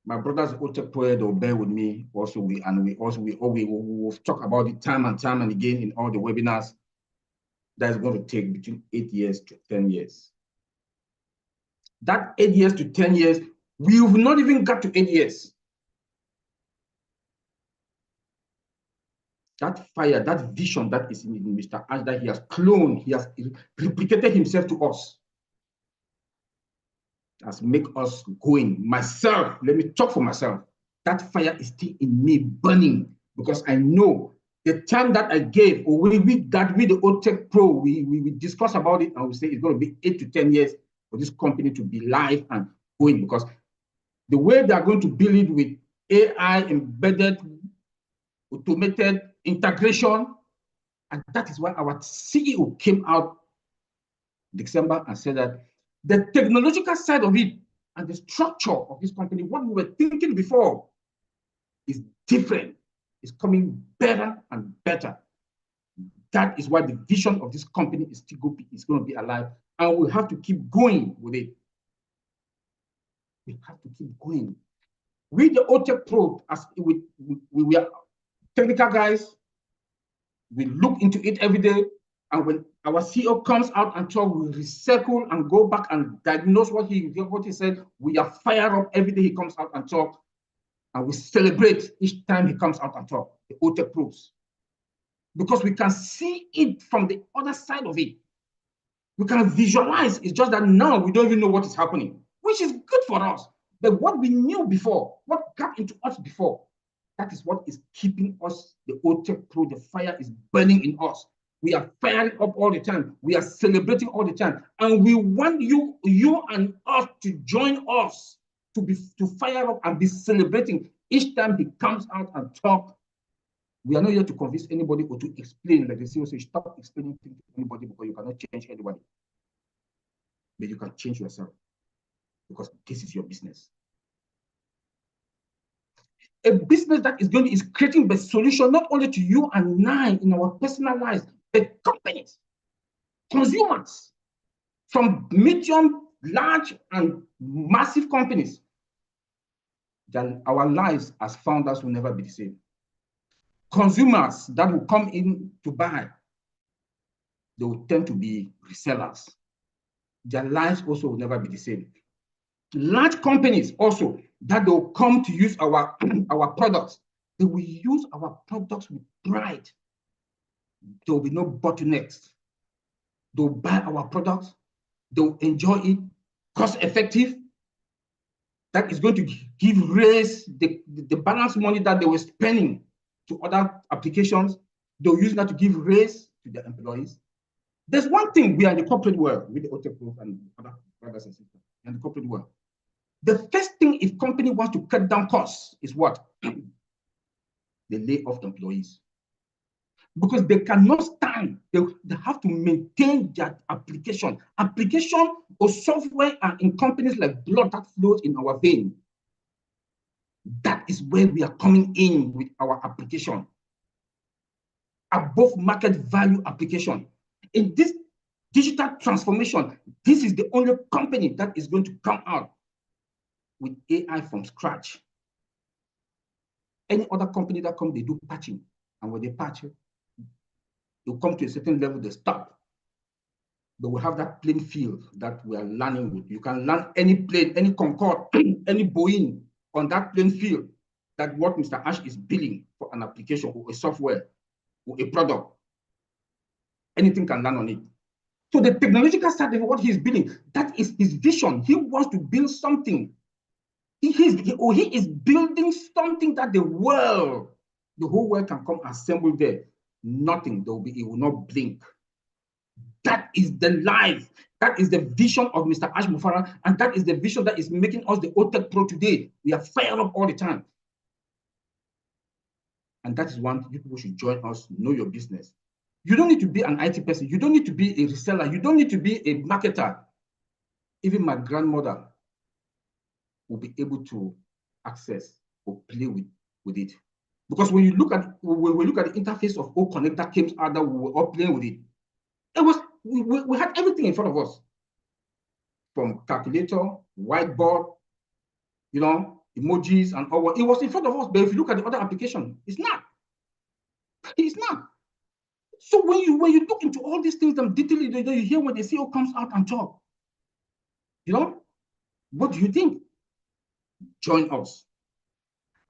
My brothers Otech Pro, they'll bear with me. Also, we will talk about it time and again in all the webinars. That is going to take between 8 years to 10 years. That 8 years to 10 years, we've not even got to 8 years. That fire, that vision that is in Mr. Ash, that he has cloned, he has replicated himself to us, has made us going. Myself, let me talk for myself. That fire is still in me burning, because I know the time that I gave, or we got with the Otech Pro, we discuss about it, and we say it's going to be 8 to 10 years for this company to be live and going, because the way they are going to build it with AI embedded, automated integration, and that is why our CEO came out December and said that the technological side of it and the structure of this company, what we were thinking before, is different. It's coming better and better. That is why the vision of this company is still going to be alive, and we have to keep going with it. We have to keep going. With the Otech Pro, as we are technical guys, we look into it every day, and when our CEO comes out and talk, we recycle and go back and diagnose what he said. We are fired up every day he comes out and talk, and we celebrate each time he comes out and talk, the Otech Pros, because we can see it from the other side of it. We can visualize. It's just that now we don't even know what is happening, which is good for us. But what we knew before, what got into us before, that is what is keeping us, the Otech Pro. The fire is burning in us. We are firing up all the time. We are celebrating all the time. And we want you and us to join us to fire up and be celebrating each time he comes out and talk. We are not here to convince anybody or to explain, like they say, so stop explaining things to anybody, because you cannot change anybody. But you can change yourself, because this is your business. A business that is creating the solution not only to you and I in our personal lives, but companies, consumers, from medium, large, and massive companies. Then our lives as founders will never be the same. Consumers that will come in to buy, they will tend to be resellers. Their lives also will never be the same. Large companies also that they will come to use our products, they will use our products with pride. There will be no bottlenecks. They'll buy our products, they'll enjoy it, cost effective. That is going to raise the balance money that they were spending to other applications. They'll use that to give raise to their employees. There's one thing, we are in the corporate world with the Otech Pro and other brothers and sisters in the corporate world. The first thing if company wants to cut down costs is what? They lay off employees. Because they cannot stand, they have to maintain their application. Application or software are in companies like blood that flows in our vein. That is where we are coming in with our application. Above market value application. In this digital transformation, this is the only company that is going to come out with AI from scratch. Any other company that comes, they do patching. And when they patch it, you come to a certain level, they stop. But we have that playing field that we are learning with. You can learn any plane, any Concorde, any Boeing on that playing field. That what Mr. Ash is building for an application or a software or a product. Anything can learn on it. So the technological side of what he's building, that is his vision. He wants to build something. He is building something that the whole world can come assemble there. Nothing, it will not blink. That is the life. That is the vision of Mr. Ash Mufara, and that is the vision that is making us the Otech Pro today. We are fired up all the time. And that is one you people should join us, know your business. You don't need to be an IT person. You don't need to be a reseller. You don't need to be a marketer. Even my grandmother will be able to access or play with it. Because when we look at the interface of O Connect that came out that we were all playing with it, we had everything in front of us. From calculator, whiteboard, emojis and all. It was in front of us, but if you look at the other application, it's not. It's not. So when you look into all these things, them detail, you hear when the CEO comes out and talk. What do you think? Join us.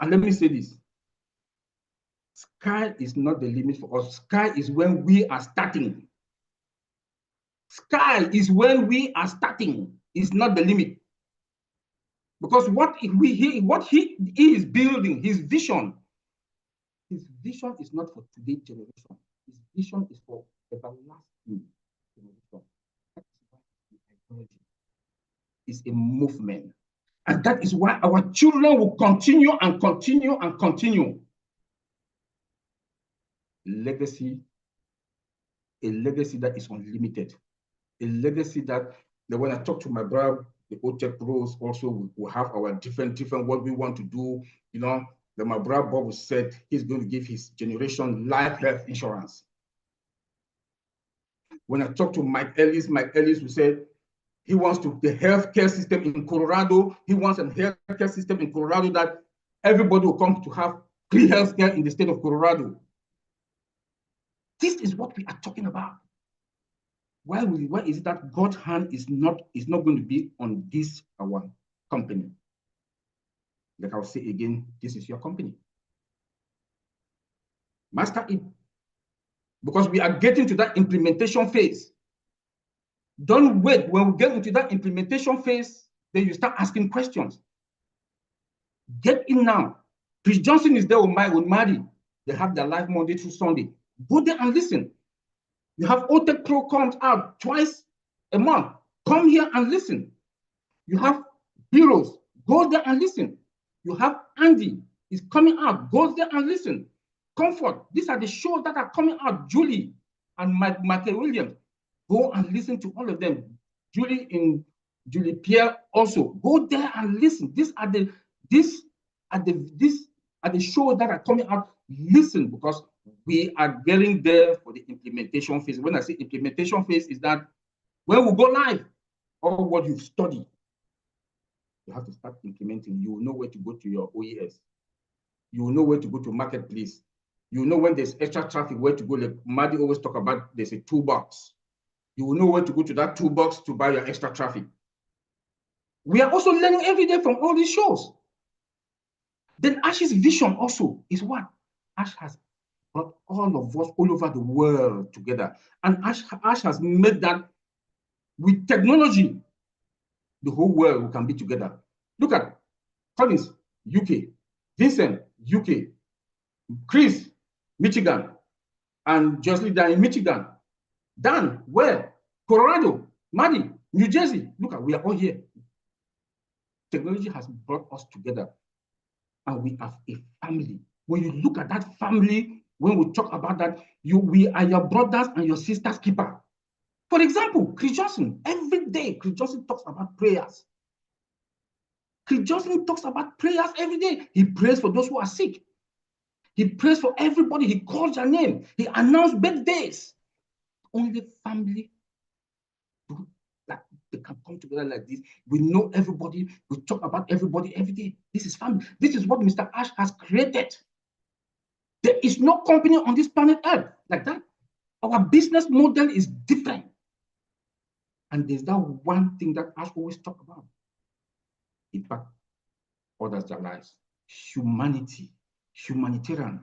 And let me say this. Sky is not the limit for us. Sky is when we are starting. Sky is when we are starting. It's not the limit. Because what he is building, his vision is not for today's generation. His vision is for everlasting generation. That's why the ideology is a movement. And that is why our children will continue and continue and continue. Legacy, a legacy that is unlimited. A legacy that when I talk to my brother, the Otech Pros also will have our different what we want to do. That my brother Bob said he's going to give his generation life health insurance. When I talk to Mike Ellis will say he wants the healthcare system in Colorado. He wants a healthcare system in Colorado that everybody will come to have free healthcare in the state of Colorado. This is what we are talking about. Why is it that God's hand is not going to be on this our company? Like I'll say again, this is your company. Master it. Because we are getting to that implementation phase. Don't wait. When we get into that implementation phase, then you start asking questions. Get in now. Chris Johnson is there with Madi. They have their live Monday through Sunday. Go there and listen. You have Otech Pro comes out twice a month. Come here and listen. You have Heroes. Go there and listen. You have Andy is coming out. Go there and listen. Comfort. These are the shows that are coming out. Julie and Michael Williams. Go and listen to all of them. Julie Pierre also. Go there and listen. These are the shows that are coming out. Listen, because we are getting there for the implementation phase. When I say implementation phase, is that when we go live, all what you've studied, you have to start implementing. You will know where to go to your OES. You will know where to go to marketplace. You will know when there's extra traffic, where to go. Like Madi always talk about, there's a toolbox. You will know where to go to that toolbox to buy your extra traffic. We are also learning every day from all these shows. Then Ash's vision also is what? Ash has brought all of us all over the world together. And Ash has made that with technology, the whole world can be together. Look at Collins, UK, Vincent, UK, Chris, Michigan, and Jocelyn down in Michigan. Dan, where? Colorado, Maddie, New Jersey. Look at, we are all here. Technology has brought us together, and we have a family. When you look at that family, when we talk about that, we are your brothers and your sisters keeper. For example, Chris Johnson, every day, Chris Johnson talks about prayers. Chris Johnson talks about prayers every day. He prays for those who are sick. He prays for everybody. He calls their name. He announced birthdays. Only family that they can come together like this. We know everybody. We talk about everybody every day. This is family. This is what Mr. Ash has created. There is no company on this planet Earth like that. Our business model is different. And there's that one thing that Ash always talk about. Impact others their lives. Humanity. Humanitarian.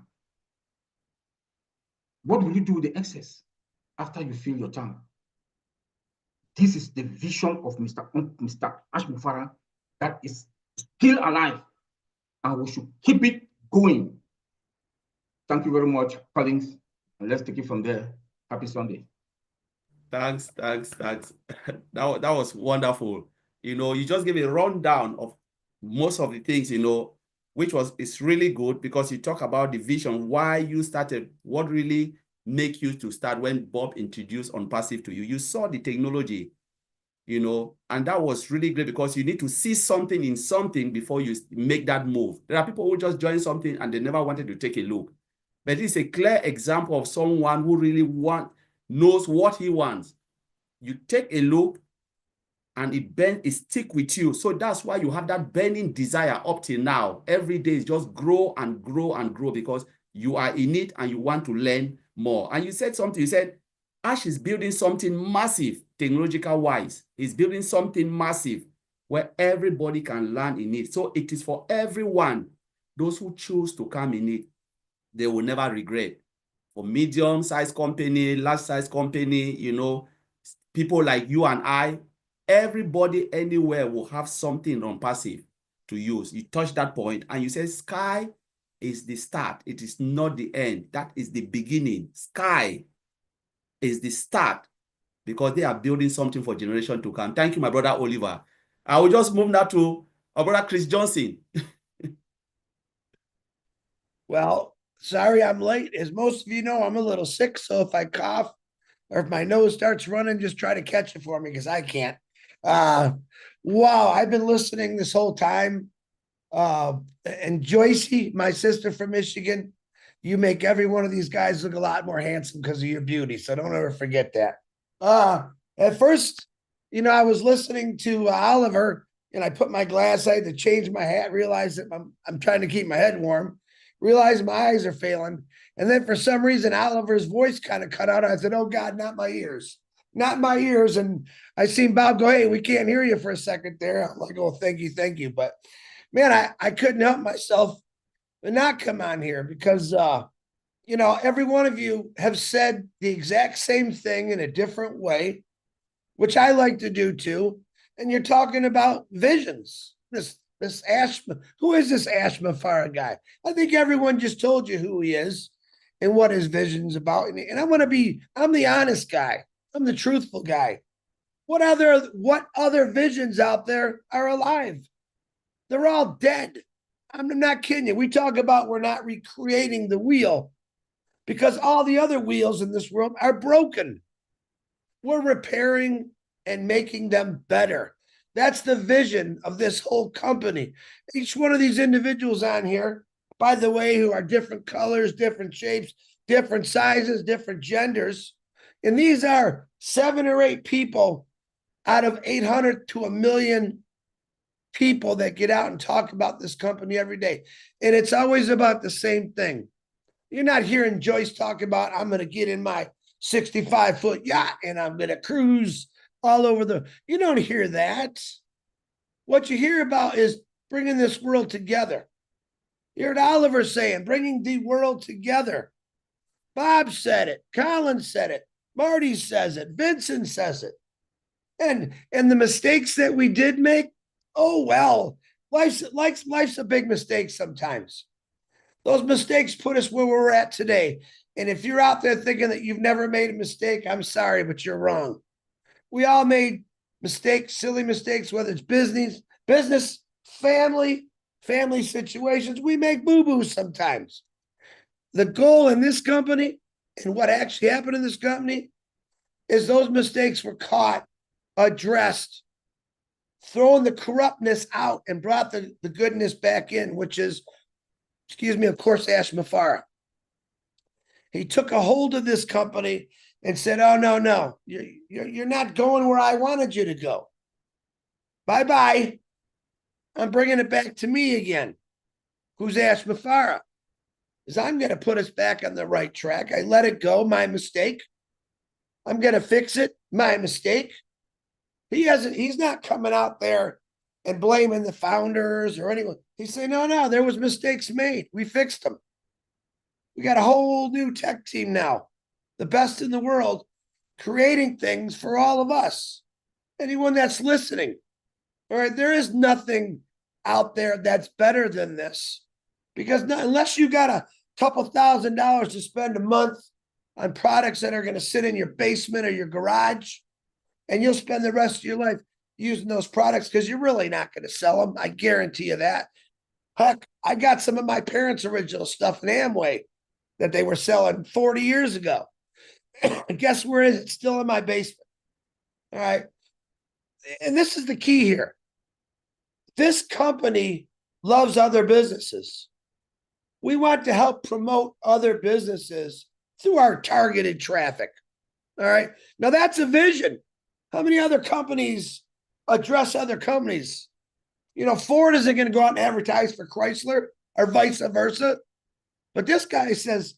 What will you do with the excess after you fill your tank? This is the vision of Mr. Ash Mufara that is still alive, and we should keep it going. Thank you very much, Collins, and let's take it from there. Happy Sunday. Thanks. That was wonderful. You just gave a rundown of most of the things, which is really good, because you talk about the vision, why you started, what really make you to start when Bob introduced ONPASSIVE to you. You saw the technology, and that was really great, because you need to see something in something before you make that move. There are people who just join something and they never wanted to take a look. But it's a clear example of someone who really knows what he wants. You take a look and it stick with you. So that's why you have that burning desire up till now. Every day is just grow and grow and grow, because you are in it and you want to learn more. And you said something, you said, Ash is building something massive, technological wise. He's building something massive where everybody can learn in it. So it is for everyone. Those who choose to come in it, they will never regret. For medium-sized company, large-sized company, people like you and I, everybody anywhere will have something ONPASSIVE to use. You touch that point and you say, sky is the start. It is not the end. That is the beginning. Sky is the start, because they are building something for generation to come. Thank you, my brother Oliver. I will just move now to our brother Chris Johnson. Well, sorry I'm late. As most of you know, I'm a little sick, so if I cough or if my nose starts running, just try to catch it for me, because I can't. Wow, I've been listening this whole time. And Joycey, my sister from Michigan, you make every one of these guys look a lot more handsome because of your beauty, so don't ever forget that. At first, I was listening to Oliver, and I put my glass, I had to change my hat, realized that I'm trying to keep my head warm, realized my eyes are failing. And then for some reason, Oliver's voice kind of cut out. I said, oh God, not my ears. Not my ears. And I seen Bob go, hey, we can't hear you for a second there. I'm like, oh, thank you. But man, I couldn't help myself but not come on here, because, every one of you have said the exact same thing in a different way, which I like to do too. And you're talking about visions. This Ash, who is this Ash Mufara guy? I think everyone just told you who he is and what his vision's about. And I'm the honest guy. I'm the truthful guy. What other visions out there are alive? They're all dead. I'm not kidding you. We talk about we're not recreating the wheel, because all the other wheels in this world are broken. We're repairing and making them better. That's the vision of this whole company. Each one of these individuals on here, by the way, who are different colors, different shapes, different sizes, different genders. And these are 7 or 8 people out of 800 to 1 million people that get out and talk about this company every day. And it's always about the same thing. You're not hearing Joyce talk about, I'm going to get in my 65-foot yacht and I'm going to cruise all over you don't hear that. What you hear about is bringing this world together. You heard Oliver saying, bringing the world together. Bob said it. Colin said it. Marty says it. Vincent says it. And the mistakes that we did make, oh, well, life's a big mistake sometimes. Those mistakes put us where we're at today. And if you're out there thinking that you've never made a mistake, I'm sorry, but you're wrong. We all made mistakes, silly mistakes, whether it's business, family situations, we make boo-boos sometimes. The goal in this company and what actually happened in this company is those mistakes were caught, addressed, throwing the corruptness out and brought the goodness back in, which is, of course, Ash Mafara. He took a hold of this company and said, oh, no, you're not going where I wanted you to go. Bye-bye. I'm bringing it back to me again. Who's Ash Mafara? Is I'm going to put us back on the right track. I let it go, my mistake. I'm going to fix it, my mistake. He's not coming out there and blaming the founders or anyone. He's saying, no, there was mistakes made. We fixed them. We got a whole new tech team now, the best in the world, creating things for all of us. Anyone that's listening, all right, there is nothing out there that's better than this. Because unless you got a couple $1,000s to spend a month on products that are going to sit in your basement or your garage, and you'll spend the rest of your life using those products because you're really not going to sell them. I guarantee you that. Heck, I got some of my parents' original stuff in Amway that they were selling 40 years ago. And guess where is it? Still in my basement. All right. And this is the key here. This company loves other businesses. We want to help promote other businesses through our targeted traffic. All right. Now that's a vision. How many other companies address other companies? Ford isn't going to go out and advertise for Chrysler or vice versa. But this guy says,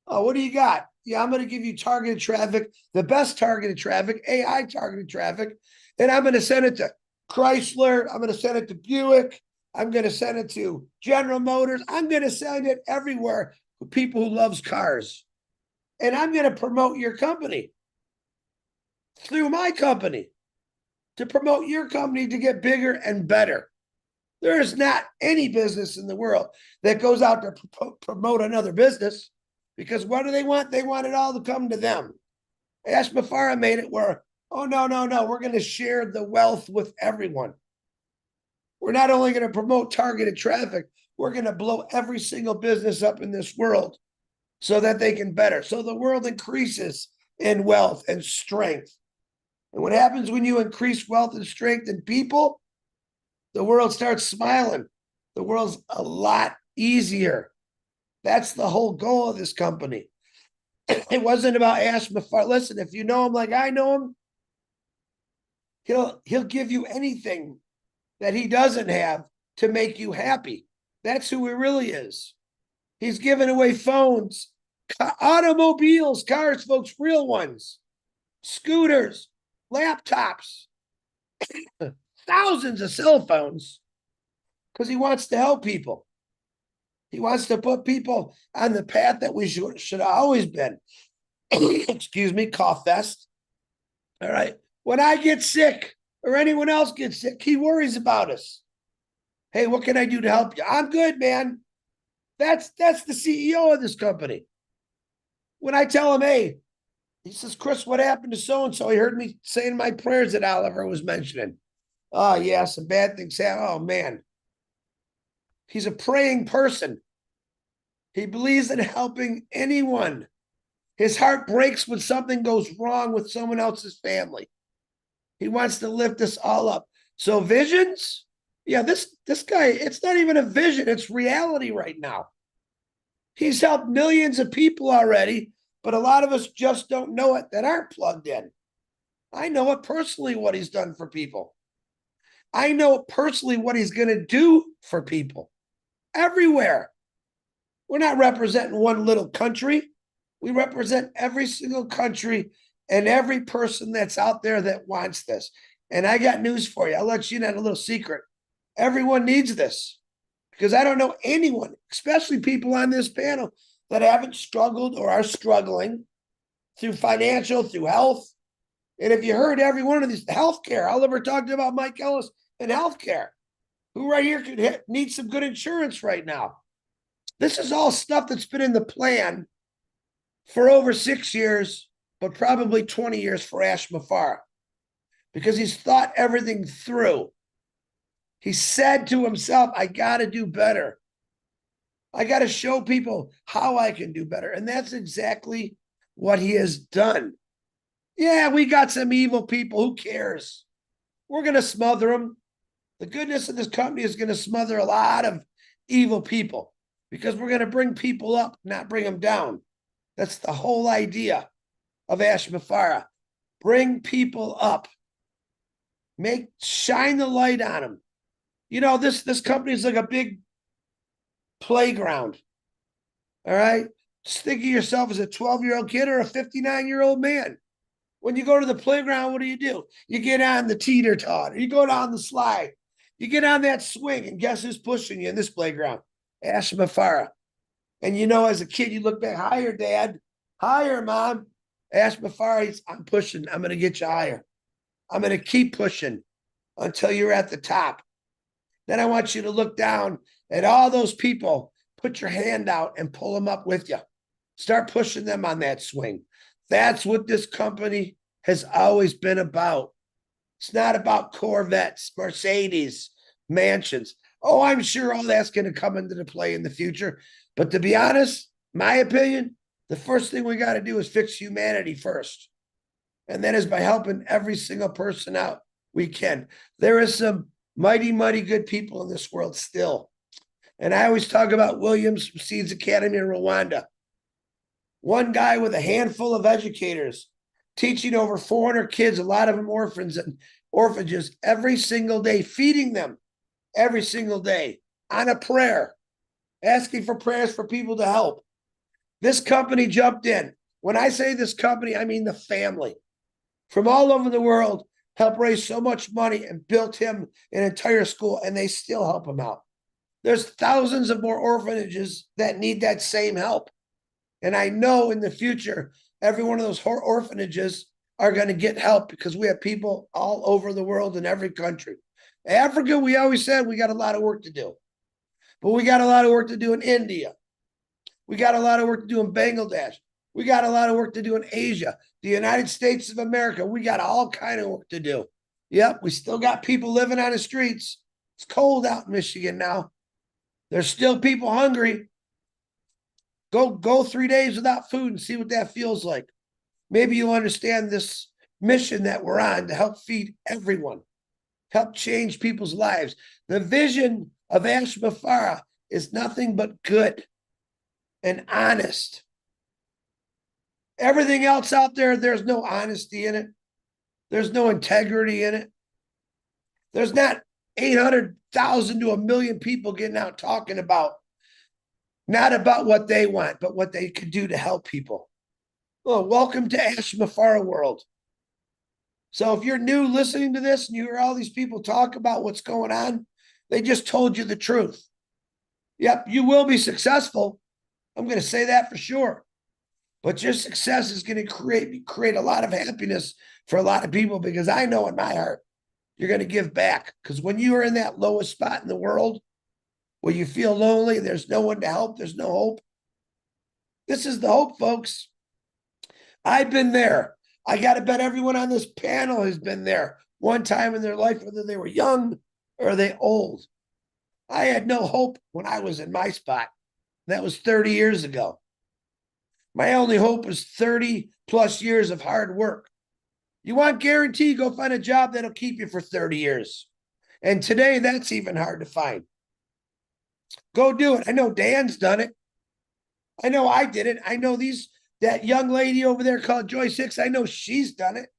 oh, what do you got? Yeah, I'm going to give you targeted traffic, the best targeted traffic, AI targeted traffic. And I'm going to send it to Chrysler. I'm going to send it to Buick. I'm going to send it to General Motors. I'm going to send it everywhere for people who loves cars. And I'm going to promote your company through my company to promote your company to get bigger and better. There is not any business in the world that goes out to promote another business, because what do they want? They want it all to come to them. Ash Mafara made it where, oh, no, we're going to share the wealth with everyone. We're not only going to promote targeted traffic, we're going to blow every single business up in this world so that they can better. So the world increases in wealth and strength. And what happens when you increase wealth and strength in people? The world starts smiling. The world's a lot easier. That's the whole goal of this company. It wasn't about Ash Mafara. Listen, if you know him like I know him, he'll give you anything that he doesn't have to make you happy. That's who he really is. He's giving away phones, automobiles, cars, folks, real ones, scooters, laptops, thousands of cell phones, because he wants to help people. He wants to put people on the path that we should have always been. Excuse me, cough fest. All right. When I get sick or anyone else gets sick, he worries about us. Hey, what can I do to help you? I'm good, man. That's the CEO of this company. When I tell him, hey, he says, Chris, what happened to so-and-so? He heard me saying my prayers that Oliver was mentioning. Oh, yeah, some bad things happen. Oh, man. He's a praying person. He believes in helping anyone. His heart breaks when something goes wrong with someone else's family. He wants to lift us all up. So visions? Yeah, this guy, it's not even a vision. It's reality right now. He's helped millions of people already, but a lot of us just don't know it that aren't plugged in. I know it personally what he's done for people. I know personally what he's going to do for people everywhere. We're not representing one little country. We represent every single country and every person that's out there that wants this. And I got news for you. I'll let you in on a little secret. Everyone needs this, because I don't know anyone, especially people on this panel, that haven't struggled or are struggling through financial, through health. And if you heard every one of these, healthcare, Oliver talked about Mike Ellis and healthcare. Who right here could need some good insurance right now? This is all stuff that's been in the plan for over 6 years, but probably 20 years for Ash Mafara, because he's thought everything through. He said to himself, I got to do better. I got to show people how I can do better. And that's exactly what he has done. Yeah, we got some evil people. Who cares? We're going to smother them. The goodness of this company is going to smother a lot of evil people because we're going to bring people up, not bring them down. That's the whole idea of Ashmafara. Bring people up. Shine the light on them. You know, this company is like a big playground. All right? Just think of yourself as a 12-year-old kid or a 59-year-old man. When you go to the playground, what do? You get on the teeter-totter. You go down the slide. You get on that swing, and guess who's pushing you in this playground? Ashmafara. And you know, as a kid, you look back, higher, Dad. Higher, Mom. Ashmafara, I'm pushing. I'm going to get you higher. I'm going to keep pushing until you're at the top. Then I want you to look down at all those people. Put your hand out and pull them up with you. Start pushing them on that swing. That's what this company has always been about. It's not about Corvettes, Mercedes, mansions. Oh, I'm sure all that's going to come into the play in the future. But to be honest, my opinion, the first thing we got to do is fix humanity first. And that is by helping every single person out we can. There is some mighty, mighty good people in this world still. And I always talk about Williams from Seeds Academy in Rwanda. One guy with a handful of educators teaching over 400 kids, a lot of them orphans and orphanages, every single day, feeding them every single day on a prayer, asking for prayers for people to help. This company jumped in. When I say this company, I mean the family from all over the world helped raise so much money and built him an entire school, and they still help him out. There's thousands of more orphanages that need that same help. And I know in the future, every one of those orphanages are going to get help because we have people all over the world in every country. Africa, we always said we got a lot of work to do. But we got a lot of work to do in India. We got a lot of work to do in Bangladesh. We got a lot of work to do in Asia. The United States of America, we got all kind of work to do. Yep, we still got people living on the streets. It's cold out in Michigan now. There's still people hungry. Go 3 days without food and see what that feels like. Maybe you'll understand this mission that we're on to help feed everyone, help change people's lives. The vision of Ashmafara is nothing but good and honest. Everything else out there, there's no honesty in it. There's no integrity in it. There's not 800,000 to 1 million people getting out talking about, not about what they want, but what they could do to help people. Well, welcome to Ashmafara world. So if you're new listening to this and you hear all these people talk about what's going on, they just told you the truth. Yep, you will be successful. I'm going to say that for sure. But your success is going to create a lot of happiness for a lot of people, because I know in my heart, you're going to give back. Because when you are in that lowest spot in the world, where you feel lonely, there's no one to help, there's no hope. This is the hope, folks. I've been there. I got to bet everyone on this panel has been there one time in their life, whether they were young or they old. I had no hope when I was in my spot. That was 30 years ago. My only hope was 30 plus years of hard work. You want guarantee, go find a job that'll keep you for 30 years. And today, that's even hard to find. Go do it. I know Dan's done it. I know I did it. I know that young lady over there called Joyce Hicks, I know she's done it.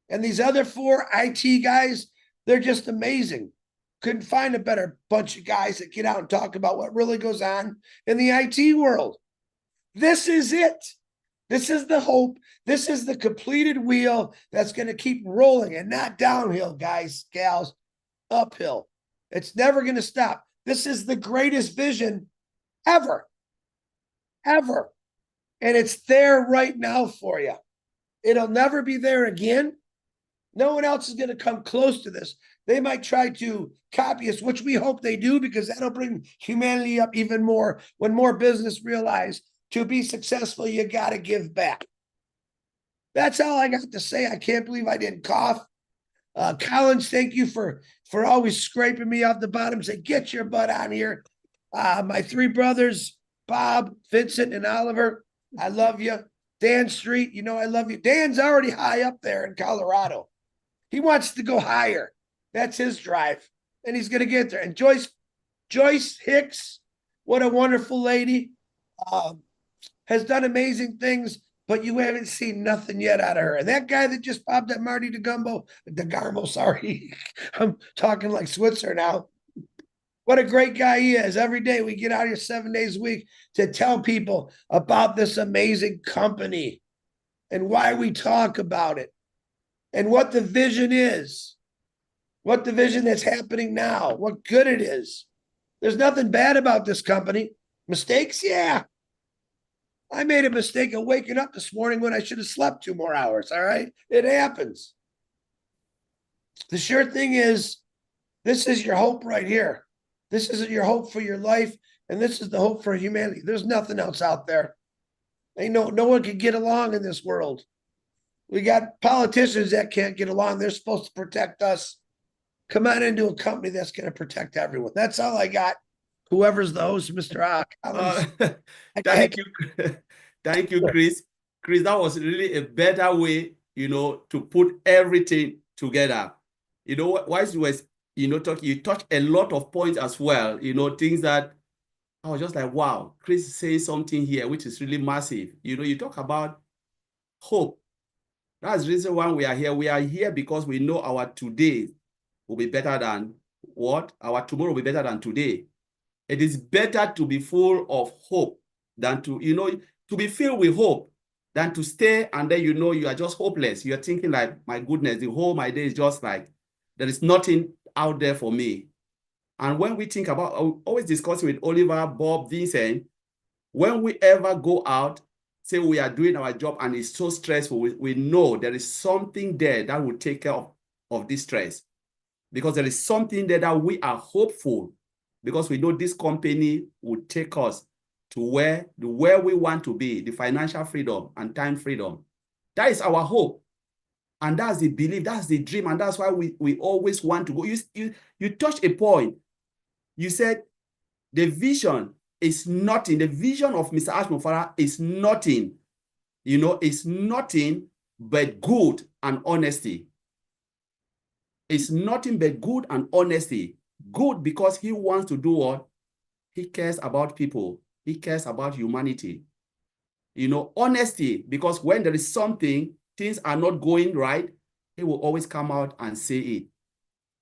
And these other 4 IT guys, they're just amazing. Couldn't find a better bunch of guys that get out and talk about what really goes on in the IT world. This is it. This is the hope. This is the completed wheel that's going to keep rolling, and not downhill, guys, gals, uphill. It's never going to stop. This is the greatest vision ever, ever. And it's there right now for you. It'll never be there again. No one else is going to come close to this. They might try to copy us, which we hope they do, because that'll bring humanity up even more when more business realize to be successful, you got to give back. That's all I got to say. I can't believe I didn't cough. Collins, thank you for always scraping me off the bottom. Say, get your butt on here. My three brothers, Bob, Vincent, and Oliver, I love you. Dan Street, you know I love you. Dan's already high up there in Colorado. He wants to go higher. That's his drive, and he's going to get there. And Joyce Hicks, what a wonderful lady, has done amazing things, but you haven't seen nothing yet out of her. And that guy that just popped at Marty DeGarmo, sorry, I'm talking like Switzer now. What a great guy he is. Every day we get out here 7 days a week to tell people about this amazing company and why we talk about it and what the vision is, what the vision that's happening now, what good it is. There's nothing bad about this company. Mistakes? Yeah. I made a mistake of waking up this morning when I should have slept 2 more hours. All right. It happens. The sure thing is, this is your hope right here. This is your hope for your life. And this is the hope for humanity. There's nothing else out there. Ain't no one can get along in this world. We got politicians that can't get along. They're supposed to protect us. Come on into a company that's going to protect everyone. That's all I got. Whoever's the host, Mr. Collins. Thank you. Thank you, Chris. Chris, that was really a better way, to put everything together. Whilst you were, talking, you touched a lot of points as well, things that I was just like, wow, Chris is saying something here, which is really massive. You talk about hope. That's the reason why we are here. We are here because we know our today will be better than what? Our tomorrow will be better than today. It is better to be full of hope than to be filled with hope than to stay and then you are just hopeless. You're thinking like, my goodness, the whole my day is just like, there is nothing out there for me. And when we think about, always discussing with Oliver, Bob, Vincent, when we ever go out, say we are doing our job and it's so stressful, we know there is something there that will take care of this stress. Because there is something there that we are hopeful, because we know this company will take us to where we want to be, the financial freedom and time freedom. That is our hope. And that's the belief, that's the dream, and that's why we always want to go. You touched a point. You said the vision is nothing. The vision of Mr. Ash Mufara is nothing. It's nothing but good and honesty. It's nothing but good and honesty. Good because he wants to do what? He cares about people. He cares about humanity. Honesty, because when there is something, things are not going right, he will always come out and say it.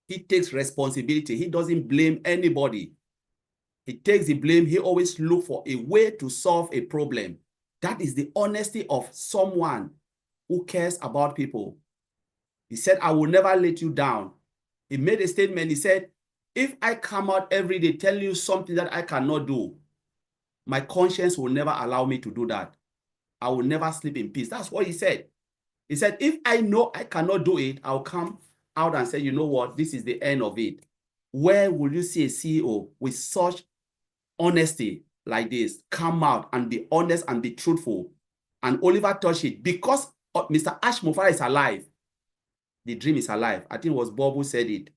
He takes responsibility. He doesn't blame anybody. He takes the blame. He always looks for a way to solve a problem. That is the honesty of someone who cares about people. He said, I will never let you down. He made a statement. He said, if I come out every day telling you something that I cannot do, my conscience will never allow me to do that. I will never sleep in peace. That's what he said. He said, if I know I cannot do it, I'll come out and say, you know what, this is the end of it. Where will you see a CEO with such honesty like this come out and be honest and be truthful? And Oliver touched it. Because Mr. Ash Mufara is alive, the dream is alive. I think it was Bob who said it.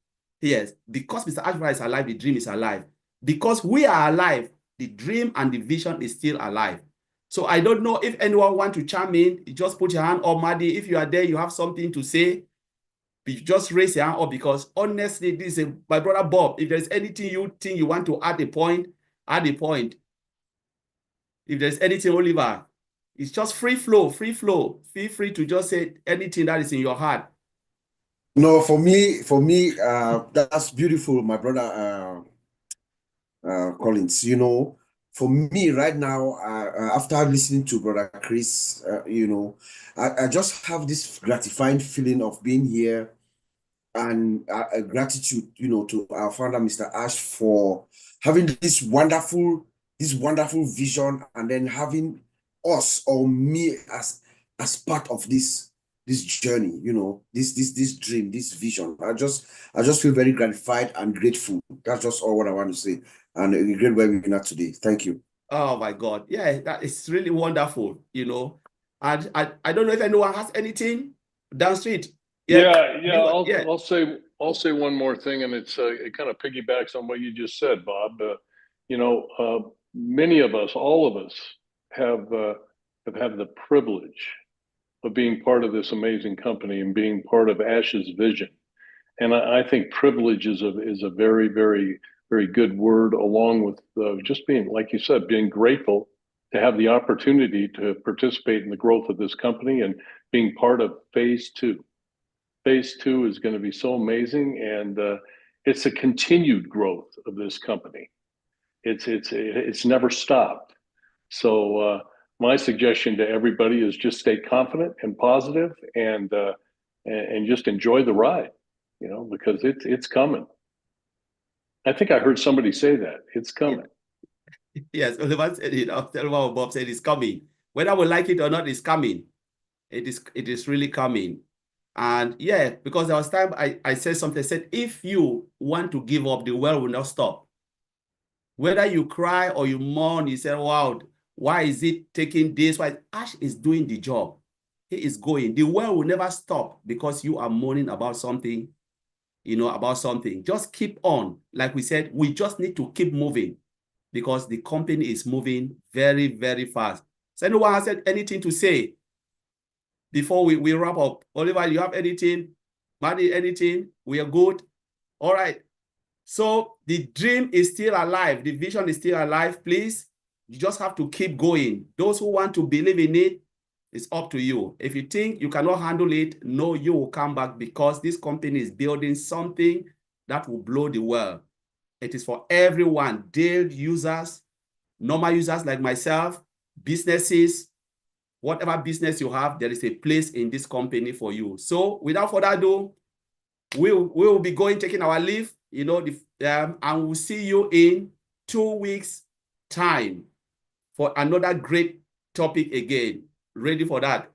Yes, because Mr. Ash Mufara is alive, the dream is alive. Because we are alive, the dream and the vision is still alive. So I don't know if anyone wants to chime in. Just put your hand up, Maddie. If you are there, you have something to say, just raise your hand up, because honestly, this is my brother Bob. If there's anything you think you want to add a point, add a point. If there's anything, Oliver, it's just free flow, free flow. Feel free to just say anything that is in your heart. No, for me, that's beautiful, my brother Collins. For me right now, after listening to Brother Chris, I just have this gratifying feeling of being here, and gratitude, to our founder, Mr. Ash, for having this wonderful vision, and then having us or me as part of this journey, this dream, this vision. I just feel very gratified and grateful. That's just all what I want to say. And a great webinar today. Thank you. Oh my God. Yeah, that is really wonderful, And I don't know if anyone has anything down street. I'll say one more thing, and it kind of piggybacks on what you just said, Bob. Many of us, all of us, have had the privilege of being part of this amazing company and being part of Ash's vision. And I think privilege is a very, very, very good word, along with just being, like you said, being grateful to have the opportunity to participate in the growth of this company and being part of phase 2. Phase 2 is going to be so amazing, and it's a continued growth of this company. It's never stopped. So my suggestion to everybody is just stay confident and positive, and just enjoy the ride, because it's coming. I think I heard somebody say that it's coming. Yes, Oliver said, Bob said it's coming. Whether we like it or not, it's coming. It is really coming. And yeah, because there was time I said something. I said, if you want to give up, the well will not stop. Whether you cry or you mourn, you say, wow, why is it taking this? Why? Ash is doing the job. He is going. The well will never stop because you are mourning about something, about something. Just keep on. Like we said, we just need to keep moving because the company is moving very, very fast. So anyone has anything to say before we wrap up? Oliver, you have anything? Maddie, anything? We are good? All right. So the dream is still alive. The vision is still alive. Please, you just have to keep going. Those who want to believe in it, it's up to you. If you think you cannot handle it, no, you will come back, because this company is building something that will blow the world. It is for everyone, daily users, normal users like myself, businesses, whatever business you have, there is a place in this company for you. So without further ado, we will be taking our leave, and we'll see you in 2 weeks' time for another great topic again. Ready for that?